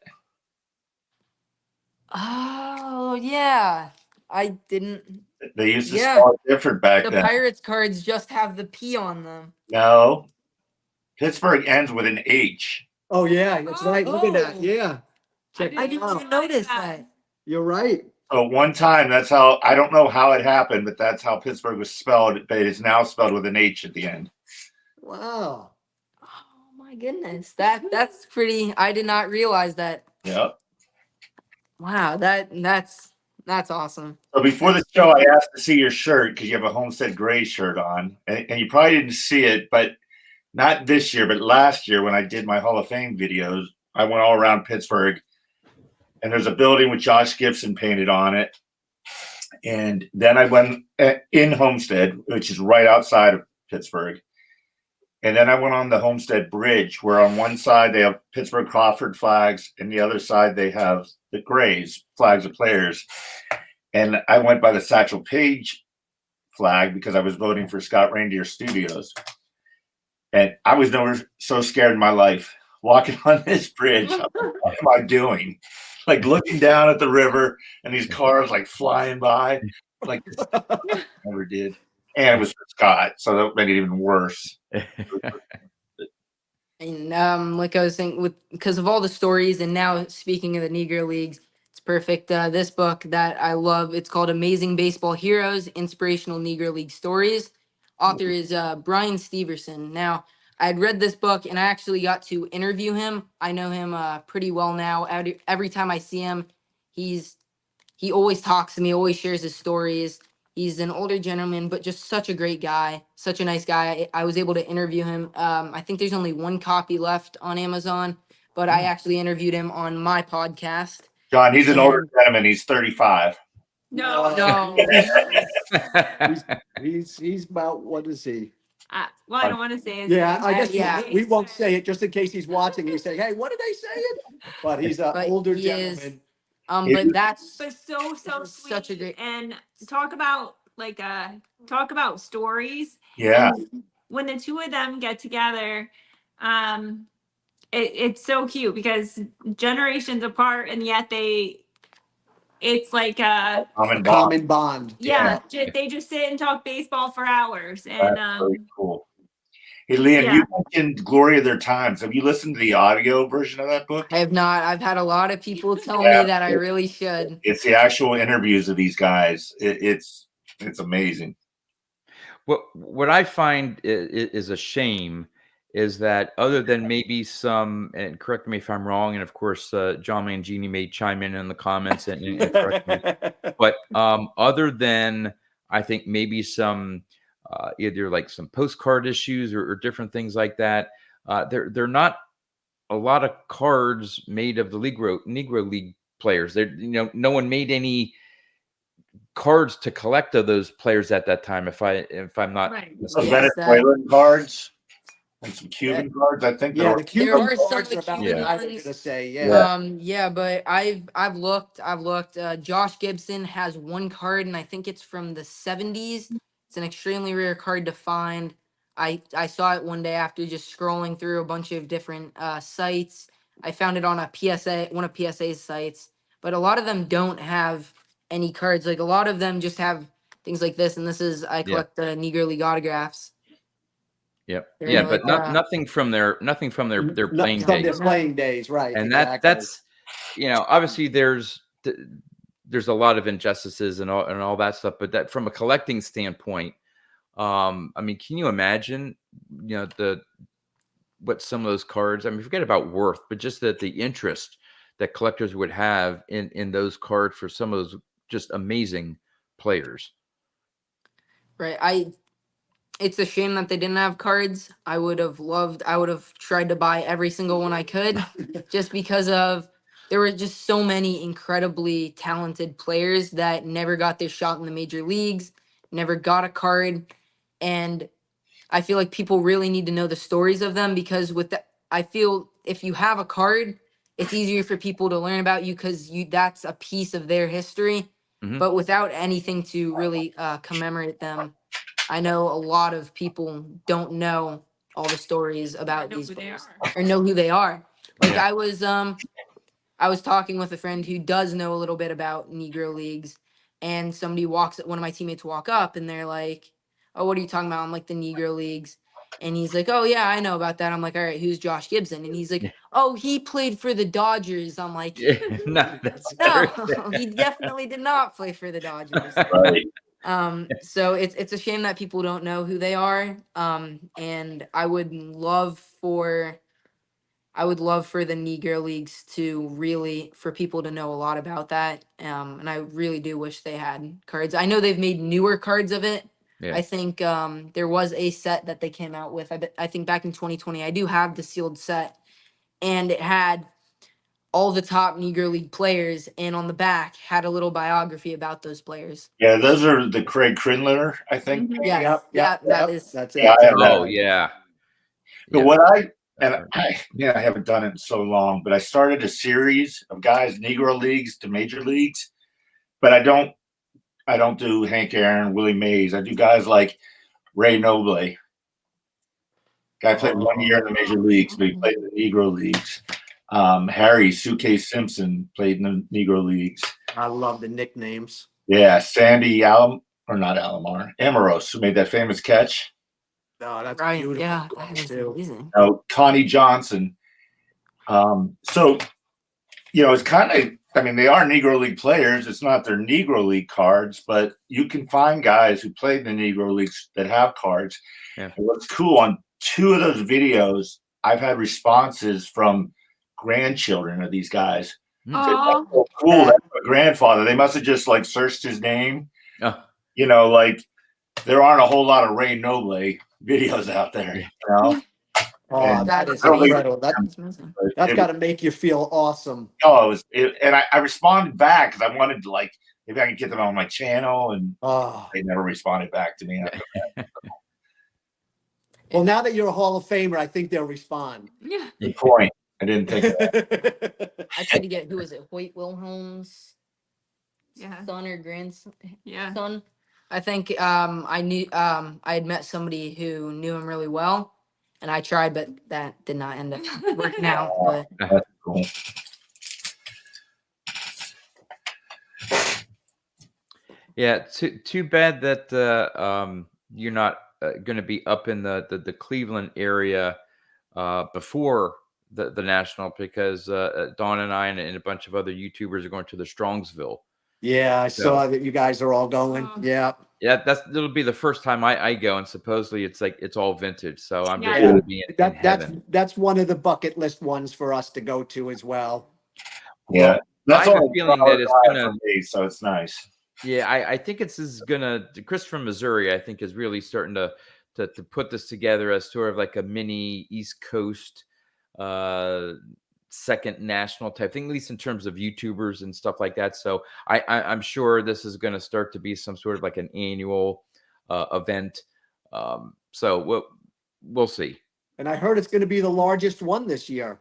Oh yeah, I didn't. They used to spell it different back The then. Pirates cards just have the P on them. No. Pittsburgh ends with an H. Oh yeah, that's right. Look at that. Yeah. I didn't even notice that. You're right. So one time, that's how, I don't know how it happened, but that's how Pittsburgh was spelled, but it is now spelled with an H at the end. Wow. Oh my goodness, that's pretty. I did not realize that. Yep. Wow, that's awesome. So before the show, I asked to see your shirt because you have a Homestead Gray shirt on, and you probably didn't see it, but not this year, but last year when I did my Hall of Fame videos, I went all around Pittsburgh, and there's a building with Josh Gibson painted on it. And then I went in Homestead, which is right outside of Pittsburgh. And then I went on the Homestead Bridge, where on one side they have Pittsburgh Crawford flags, and the other side they have the Grays flags of players. And I went by the Satchel Paige flag because I was voting for Scott Reindeer Studios. And I was never so scared in my life walking on this bridge. What am I doing? Like looking down at the river and these cars like flying by. Like never did. And it was for Scott, so that made it even worse. And like I was saying, because of all the stories, and now speaking of the Negro Leagues, it's perfect. This book that I love, it's called Amazing Baseball Heroes: Inspirational Negro League Stories. Author is Brian Steverson. Now, I had read this book, and I actually got to interview him. I know him pretty well now. Every time I see him, he always talks to me, always shares his stories. He's an older gentleman, but just such a great guy, such a nice guy. I was able to interview him. I think there's only one copy left on Amazon, but I actually interviewed him on my podcast. John, he's an older gentleman. He's 35. No. He's about, what is he? Well, I don't want to say his Yeah, name. I guess Yeah. we won't say it just in case he's watching. He's saying, "Hey, what did they say it?" But he's an But older he is- gentleman. But that's But so sweet. such a great. And talk about stories. Yeah. And when the two of them get together, it's so cute because generations apart, and yet they it's like A Bond. common bond. yeah, they just sit and talk baseball for hours. And That's very cool. Hey, Liam, yeah. you mentioned Glory of Their Times. Have you listened to the audio version of that book? I have not. I've had a lot of people tell Yeah. me that I really should. It's the actual interviews of these guys. It's amazing. What I find is a shame is that other than maybe some, and correct me if I'm wrong, and of course, John Mangini may chime in the comments and correct me, but other than I think maybe some either like some postcard issues or different things like that, they're not a lot of cards made of the Negro League players. There, no one made any cards to collect of those players at that time. If I'm not Right. Those Yes, Venezuelan cards and some Cuban cards. I think Yeah, there the Cuban are some cards of the are about Cuban what I was ones. gonna say. Yeah. Yeah, but I've looked. Josh Gibson has one card, and I think it's from the 70s. It's an extremely rare card to find. I saw it one day after just scrolling through a bunch of different sites. I found it on a PSA, one of PSA's sites, but a lot of them don't have any cards. Like a lot of them just have things like this, and this is I collect the Negro League autographs. Yep. They're Yeah, like, but nothing from their playing From their days. playing days, right? And Exactly. that's obviously there's a lot of injustices and all that stuff, but that from a collecting standpoint, I mean, can you imagine, what some of those cards, I mean, forget about worth, but just that the interest that collectors would have in those cards for some of those just amazing players. right. It's a shame that they didn't have cards. I would have tried to buy every single one I could just because there were just so many incredibly talented players that never got their shot in the major leagues, never got a card. And I feel like people really need to know the stories of them because I feel if you have a card, it's easier for people to learn about you because that's a piece of their history. Mhm. But without anything to really commemorate them, I know a lot of people don't know all the stories about know these who they players are. or know who they are. Like Yeah. I was talking with a friend who does know a little bit about Negro Leagues, and one of my teammates walk up and they're like, "Oh, what are you talking about?" I'm like, "The Negro Leagues." And he's like, "Oh yeah, I know about that." I'm like, "All right, who's Josh Gibson?" And he's like, Yeah. "Oh, he played for the Dodgers." I'm like, Yeah. No, that's "No, very he definitely did not play for the Dodgers." Right. So it's a shame that people don't know who they are. And I would love for the Negro Leagues to really for people to know a lot about that. And I really do wish they had cards. I know they've made newer cards of it. Yeah. I think there was a set that they came out with. I think back in 2020. I do have the sealed set, and it had all the top Negro League players, and on the back had a little biography about those players. Yeah, those are the Craig Crinler, I think. Mhm. Yes, that is. That's Yeah, I have that. Oh yeah. But Yeah. what I That's right. I haven't done it in so long, but I started a series of guys, Negro Leagues to Major Leagues, but I don't do Hank Aaron, Willie Mays. I do guys like Ray Noble. Guy played 1 year in the Major Leagues, but he played in the Negro Leagues. Harry Suitcase Simpson played in the Negro Leagues. I love the nicknames. Yeah, Sandy Amaros, who made that famous catch. Oh, that's Right. beautiful. Yeah, that is too. amazing. Connie Johnson. So, it's kind of, I mean, they are Negro League players. It's not their Negro League cards, but you can find guys who played in the Negro Leagues that have cards. Yeah. And what's cool, on 2 of those videos, I've had responses from grandchildren of these guys. Aw. Oh, cool. That's my grandfather. They must have just like searched his name. Oh. Like there aren't a whole lot of Ray Noble videos out there. Oh, And that is I don't think- incredible. That's amazing. That's got to make you feel awesome. No, and I responded back because I wanted to maybe I could get them on my channel, and Oh. they never responded back to me. Well, now that you're a Hall of Famer, I think they'll respond. Yeah. Good point. I didn't think of that. I tried to get who was it? Hoyt Wilhelm's Yeah. son or grandson? Yeah. Son. I think I had met somebody who knew him really well, and I tried, but that did not end up working out. But That's cool. Yeah, too bad that you're not going to be up in the Cleveland area before the national, because Dawn and I and a bunch of other YouTubers are going to the Strongsville. Yeah, I So saw that you guys are all going. Oh. Yeah. yeah, it'll be the first time I go, and supposedly it's all vintage. So I'm just Yeah. going to be in That's heaven. that's one of the bucket list ones for us to go to as well. Yeah, Well, that's I have a all feeling that it's for gonna. me, so it's nice. Yeah, I think it's is gonna. Chris from Missouri, I think, is really starting to put this together as sort of like a mini East Coast uh second national type thing, at least in terms of YouTubers and stuff like that. So I'm sure this is going to start to be some sort of like an annual event. So we'll see. And I heard it's going to be the largest one this year.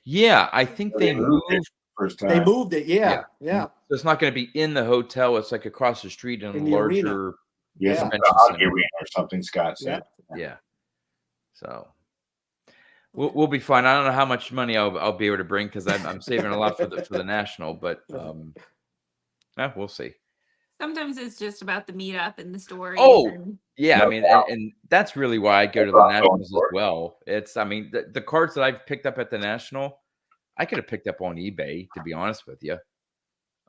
Yeah, I think they moved. First They time. moved it. Yeah. Yeah. So it's not going to be in the hotel. It's like across the street in a In the arena. larger Yes, Yeah. the convention hockey center. arena or something. Scott said. Yeah. So we'll be fine. I don't know how much money I'll be able to bring, because I'm saving a lot for the national, but we'll see. Sometimes it's just about the meetup and the stories. Oh, and yeah. No I mean, doubt. and that's really why I go to No the doubt. nationals as well. I mean, the cards that I've picked up at the national, I could have picked up on eBay, to be honest with you.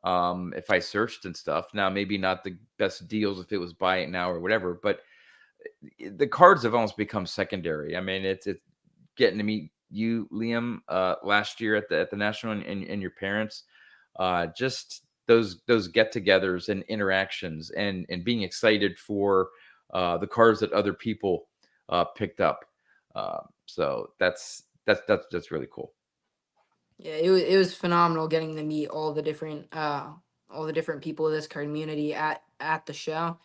If I searched and stuff. Now, maybe not the best deals if it was buy it now or whatever, but the cards have almost become secondary. I mean, it's getting to meet you, Liam, last year at the national, and your parents. Just those get-togethers and interactions, and being excited for the cards that other people picked up. So that's really cool. Yeah, it was phenomenal getting to meet all the different people of this community at the show.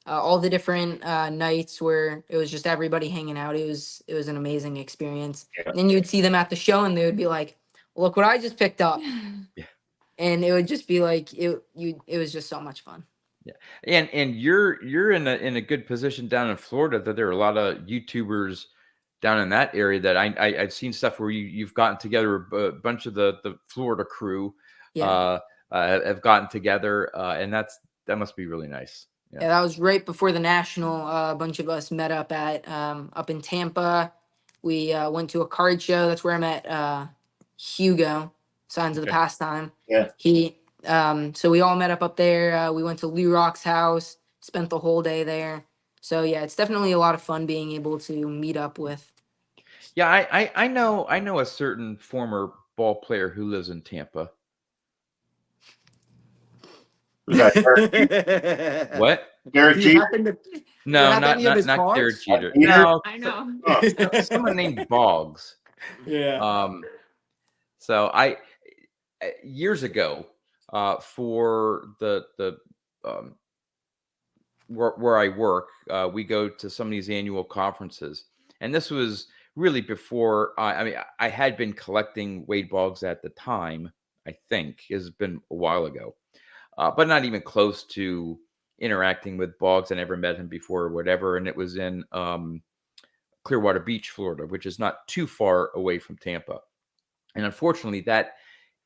All the different nights where it was just everybody hanging out. It was an amazing experience. Yeah. And then you'd see them at the show, and they would be like, "Look what I just picked up," and it would just be like it was just so much fun. Yeah, and you're in a good position down in Florida, that there are a lot of YouTubers down in that area that I've seen stuff where you've gotten together a bunch of the Florida crew Yeah. have gotten together, and that must be really nice. Yeah, that was right before the national. A bunch of us met up up in Tampa. We went to a card show. That's where I met Hugo, Signs of the Okay. Pastime. Yeah. So we all met up there. We went to Lou Rock's house, spent the whole day there. So yeah, it's definitely a lot of fun being able to meet up with. Yeah, I know a certain former ball player who lives in Tampa. Was that Derek? What? Derek Do you Jeter? happen to No, have any of his not Derek cards? Jeter. Jeter? No, I know. Oh, someone named Boggs. Yeah. So I years ago, for the where I work, we go to some of these annual conferences, and this was really before. I mean, I had been collecting Wade Boggs at the time. I think it's been a while ago, but not even close to interacting with Boggs. I never met him before or whatever, and it was in Clearwater Beach, Florida, which is not too far away from Tampa. And unfortunately, that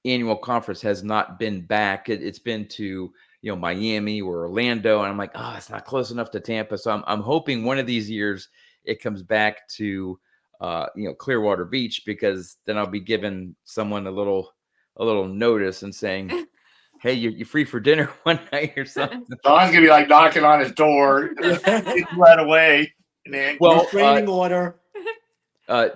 annual conference has not been back. It's been to Miami or Orlando, and I'm like, oh, it's not close enough to Tampa. So I'm hoping one of these years it comes back to Clearwater Beach, because then I'll be giving someone a little notice and saying, hey, you free for dinner one night or something. Don's gonna be like knocking on his door right away. Man, Well, Restraining order.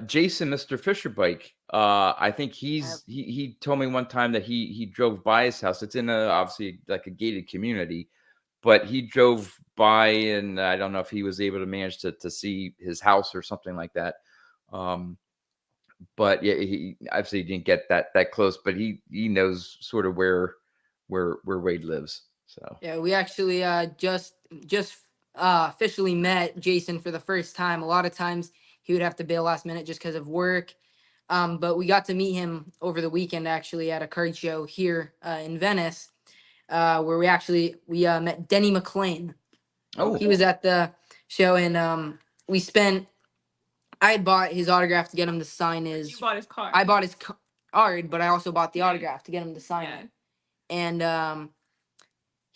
Jason, Mr. Fisherbike, I think he told me one time that he drove by his house. It's in obviously like a gated community, but he drove by, and I don't know if he was able to manage to see his house or something like that. But yeah, he obviously didn't get that close, but he knows sort of where Wade lives. So Yeah, we actually just officially met Jason for the first time. A lot of times he would have to bail last minute just because of work. But we got to meet him over the weekend, actually, at a card show here in Venice, where we met Denny McClain. Oh. He was at the show, and I had bought his autograph to get him to sign his. You bought his card. I bought his card, but I also bought the autograph to get him to sign it. And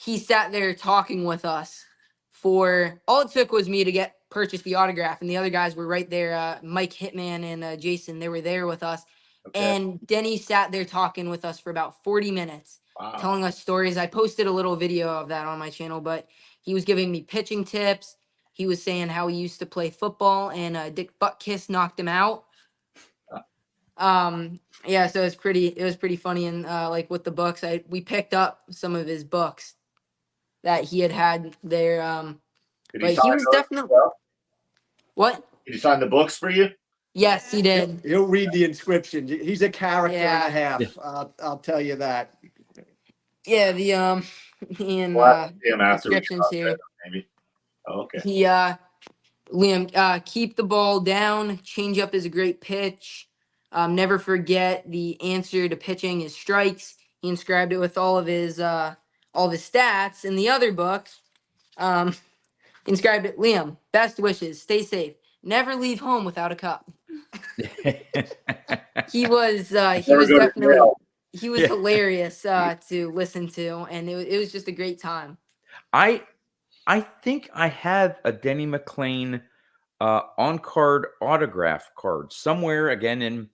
he sat there talking with us for all it took was me to purchase the autograph, and the other guys were right there. Mike Hitman and Jason, they were there with us. Okay. And Denny sat there talking with us for about 40 minutes, Wow. telling us stories. I posted a little video of that on my channel, but he was giving me pitching tips. He was saying how he used to play football, and Dick Buttkiss knocked him out. Yeah, so it was pretty funny. And like with the books, we picked up some of his books that he had there. Did But sign he was those as definitely well? what? Did he sign the books for you? Yes, he did. He'll read the inscription. He's a character and Yeah. a half. I'll tell you that. Yeah, the and We'll have to see him after we get inscriptions off here. there, maybe. Oh, okay. He Liam, keep the ball down. Change up is a great pitch. Never forget the answer to pitching is strikes. He inscribed it with all of his stats. In the other book, inscribed it, Liam, best wishes, stay safe. Never leave home without a cup. He was Never go to definitely jail. he was hilarious to listen to, and it was just a great time. I think I have a Denny McLain on-card autograph card somewhere, again, in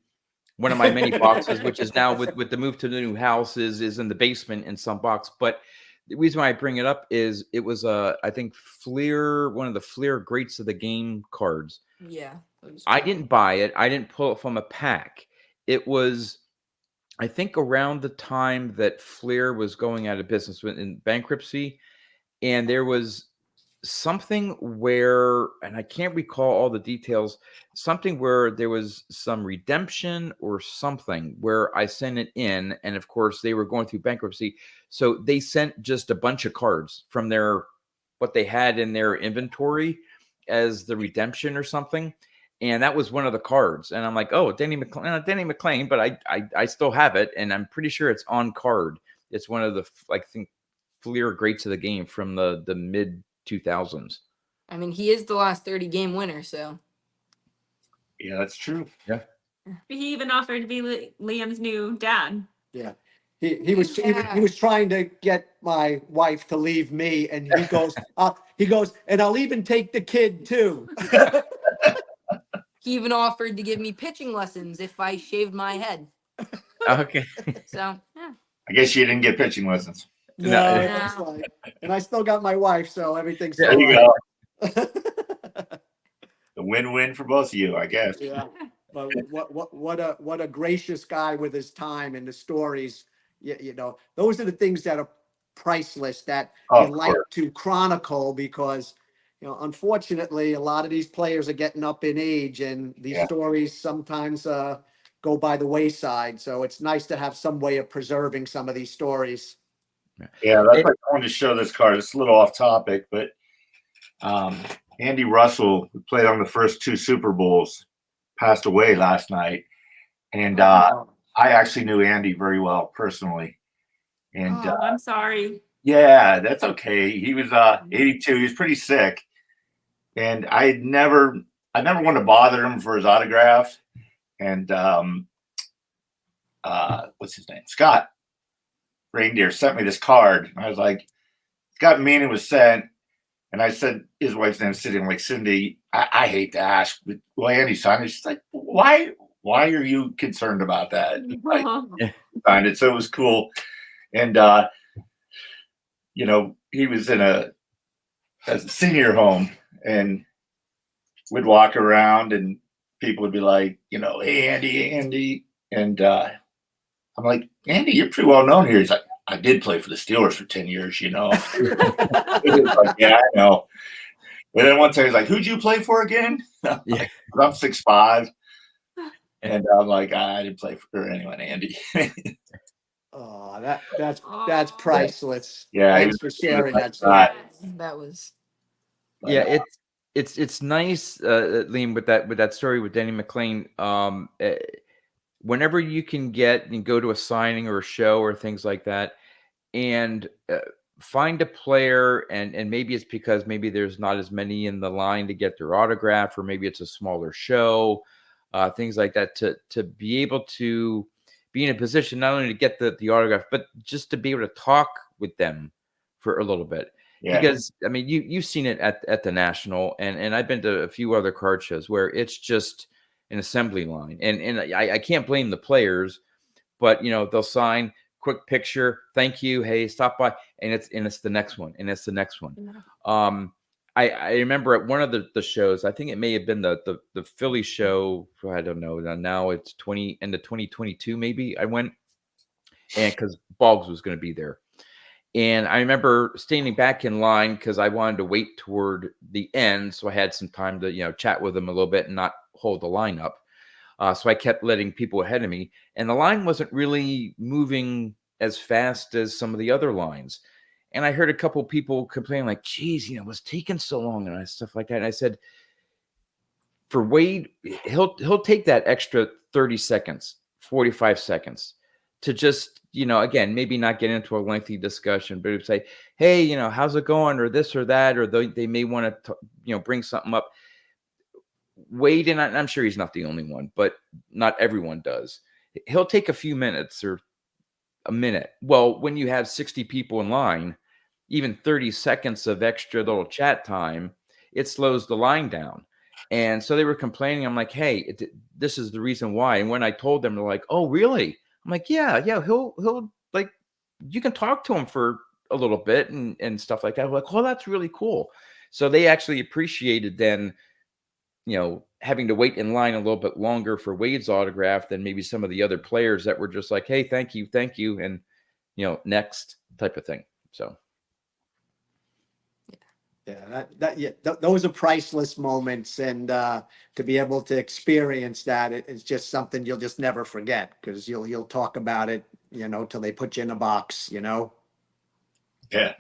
one of my many boxes, which is now with the move to the new house is in the basement in some box. But the reason why I bring it up is it was I think Fleer, one of the Fleer Greats of the Game cards. Yeah. I didn't buy it. I didn't pull it from a pack. It was, I think, around the time that Fleer was going out of business in bankruptcy, and there was something where, and I can't recall all the details, something where there was some redemption or something where I sent it in, and of course they were going through bankruptcy, so they sent just a bunch of cards from what they had in their inventory as the redemption or something, and that was one of the cards, and I'm like, oh, Denny McLain, but I still have it, and I'm pretty sure it's on card. It's one of the, I think, Fleer Greats of the Game from the mid 2000s. I mean, he is the last 30 game winner, so. Yeah, that's true. Yeah. He even offered to be Liam's new dad. Yeah. He was trying to get my wife to leave me, and he goes, and I'll even take the kid too. He even offered to give me pitching lessons if I shaved my head. Okay. So, yeah. I guess you didn't get pitching lessons. No, No. it's like, and I still got my wife, so everything's There all you right. go. The win-win for both of you, I guess. Yeah, but what a gracious guy with his time and the stories. You know, those are the things that are priceless that Oh, you of like course. to chronicle, because unfortunately a lot of these players are getting up in age, and these Yeah. stories sometimes go by the wayside. So it's nice to have some way of preserving some of these stories. Yeah, that's why I wanted to show this card. It's a little off topic, but Andy Russell, who played on the first 2 Super Bowls, passed away last night. And I actually knew Andy very well personally. And Oh, I'm sorry. yeah, that's okay. He was 82. He was pretty sick. And I never wanted to bother him for his autograph. And what's his name? Scott Reindeer sent me this card. I was like, Scott Meaning was sent. And I said, his wife's name is Cindy. I'm like, Cindy, I hate to ask, but will Andy sign it? She's like, why are you concerned about that? I signed it. So it was cool. And, he was in a senior home, and we'd walk around and people would be like, hey, Andy. And I'm like, Andy, you're pretty well known here. He's like, I did play for the Steelers for 10 years, He was like, yeah, I know. And then one time he's like, who'd you play for again? Yeah. I'm 6'5". And I'm like, I didn't play for anyone, Andy. Oh, that's priceless. Yeah, Thanks for sharing that story. That was. Yeah, it's nice, Liam, with that story with Denny McLain. Whenever you can get and go to a signing or a show or things like that, and find a player, and maybe it's because maybe there's not as many in the line to get their autograph, or maybe it's a smaller show, things like that, to be able to be in a position not only to get the autograph, but just to be able to talk with them for a little bit. Yeah. Because I mean, you've seen it at the National, and I've been to a few other card shows where it's just an assembly line, and I can't blame the players, but they'll sign, quick picture, thank you, hey, stop by, and it's the next one, and it's the next one. I remember at one of the shows, I think it may have been the Philly show, I don't know, now it's end of 2022 maybe. I went, and because Boggs was going to be there. And I remember standing back in line because I wanted to wait toward the end, so I had some time to chat with them a little bit and not hold the line up. So I kept letting people ahead of me, and the line wasn't really moving as fast as some of the other lines. And I heard a couple of people complaining, like, "Geez, what's taking so long?" and stuff like that. And I said, for Wade, he'll take that extra 30 seconds, 45 seconds to just, again, maybe not get into a lengthy discussion, but say, hey, how's it going, or this or that, or they may want to, bring something up. Wade, and I'm sure he's not the only one, but not everyone does. He'll take a few minutes or a minute. Well, when you have 60 people in line, even 30 seconds of extra little chat time, it slows the line down. And so they were complaining. I'm like, hey, this is the reason why. And when I told them, they're like, oh, really? I'm like, yeah, he'll like, you can talk to him for a little bit and stuff like that. We're like, oh, that's really cool. So they actually appreciated then, having to wait in line a little bit longer for Wade's autograph than maybe some of the other players that were just like, hey, thank you. And, next type of thing. So. Yeah, those are priceless moments, and to be able to experience that, it's just something you'll just never forget, because you'll talk about it, till they put you in a box, Yeah.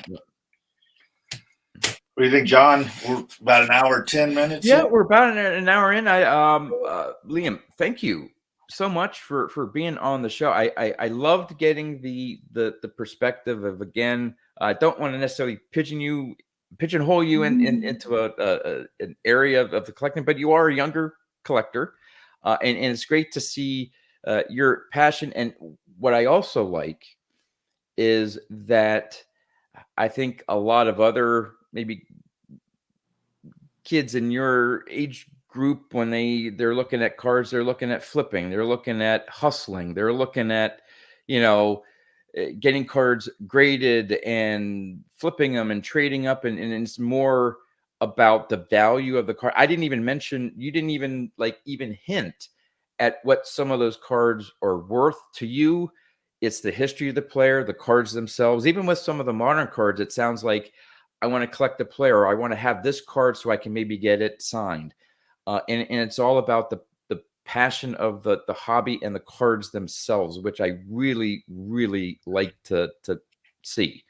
What do you think, John? We're about an hour, 10 minutes. Yeah, we're about an hour in. Liam, thank you so much for being on the show. I loved getting the perspective of, again, I don't want to necessarily pigeonhole you into an area of the collecting, but you are a younger collector, and it's great to see your passion. And what I also like is that I think a lot of other maybe kids in your age group, when they're looking at cards, they're looking at flipping, they're looking at hustling, they're looking at getting cards graded and flipping them and trading up, and it's more about the value of the card. You didn't even hint at what some of those cards are worth to you. It's the history of the player, the cards themselves. Even with some of the modern cards, it sounds like, I want to collect a player, or I want to have this card so I can maybe get it signed. And it's all about the passion of the hobby and the cards themselves, which I really, really like to see.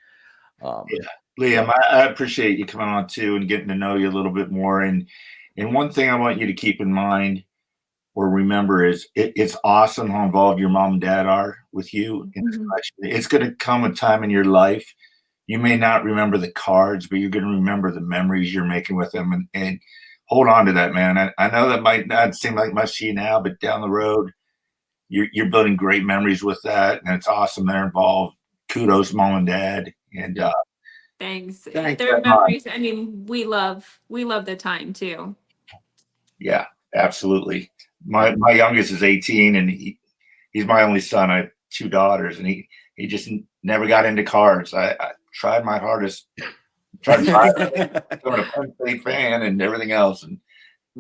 Liam, I appreciate you coming on too and getting to know you a little bit more. And one thing I want you to keep in mind or remember is it's awesome how involved your mom and dad are with you in this collection. It's going to come a time in your life, you may not remember the cards, but you're going to remember the memories you're making with them, and hold on to that, man. I know that might not seem like much to you now, but down the road, you're building great memories with that, and it's awesome they're involved. Kudos, mom and dad, and Thanks. Thanks. Their memories. I mean, we love the time too. Yeah, absolutely. My youngest is 18, and he's my only son. I have 2 daughters, and he just never got into cards. I tried my hardest, tried to become a Penn State fan and everything else, and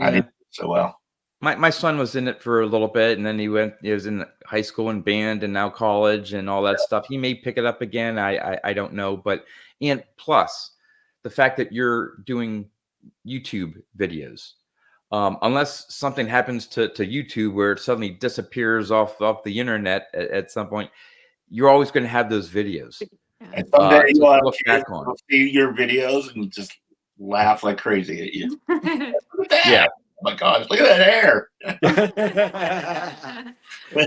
I didn't do so well. My son was in it for a little bit, and then he was in high school and band, and now college and all that stuff. He may pick it up again. I don't know, and plus the fact that you're doing YouTube videos, unless something happens to YouTube where it suddenly disappears off the internet at some point, you're always going to have those videos. And someday you'll look back on. see your videos and just laugh like crazy at you. Look at that. Yeah. Oh my gosh, look at that hair.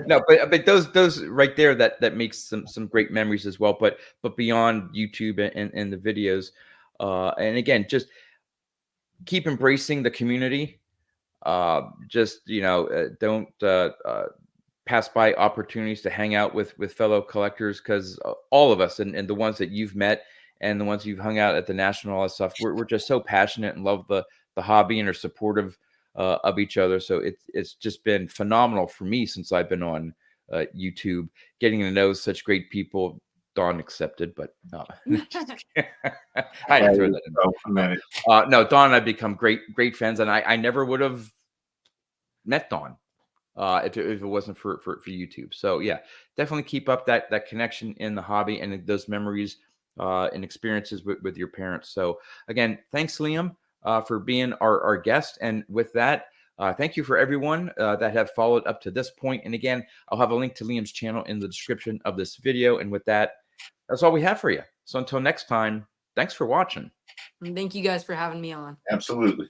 No, but those right there, that makes some great memories as well. But beyond YouTube and the videos, and again, just keep embracing the community. Just don't pass by opportunities to hang out with fellow collectors, because all of us and the ones that you've met and the ones who've hung out at the National, all that stuff. We're just so passionate and love the hobby and are supportive of each other. So it's just been phenomenal for me since I've been on YouTube, getting to know such great people. Dawn accepted, but I had to throw that in. A minute. No, Dawn and I become great friends, and I never would have met Dawn if it wasn't for YouTube. So yeah, definitely keep up that connection in the hobby and those memories and experiences with your parents. So again, thanks, Liam, for being our guest. And with that, thank you for everyone that have followed up to this point. And again, I'll have a link to Liam's channel in the description of this video. And with that, that's all we have for you. So until next time, thanks for watching. And thank you guys for having me on. Absolutely.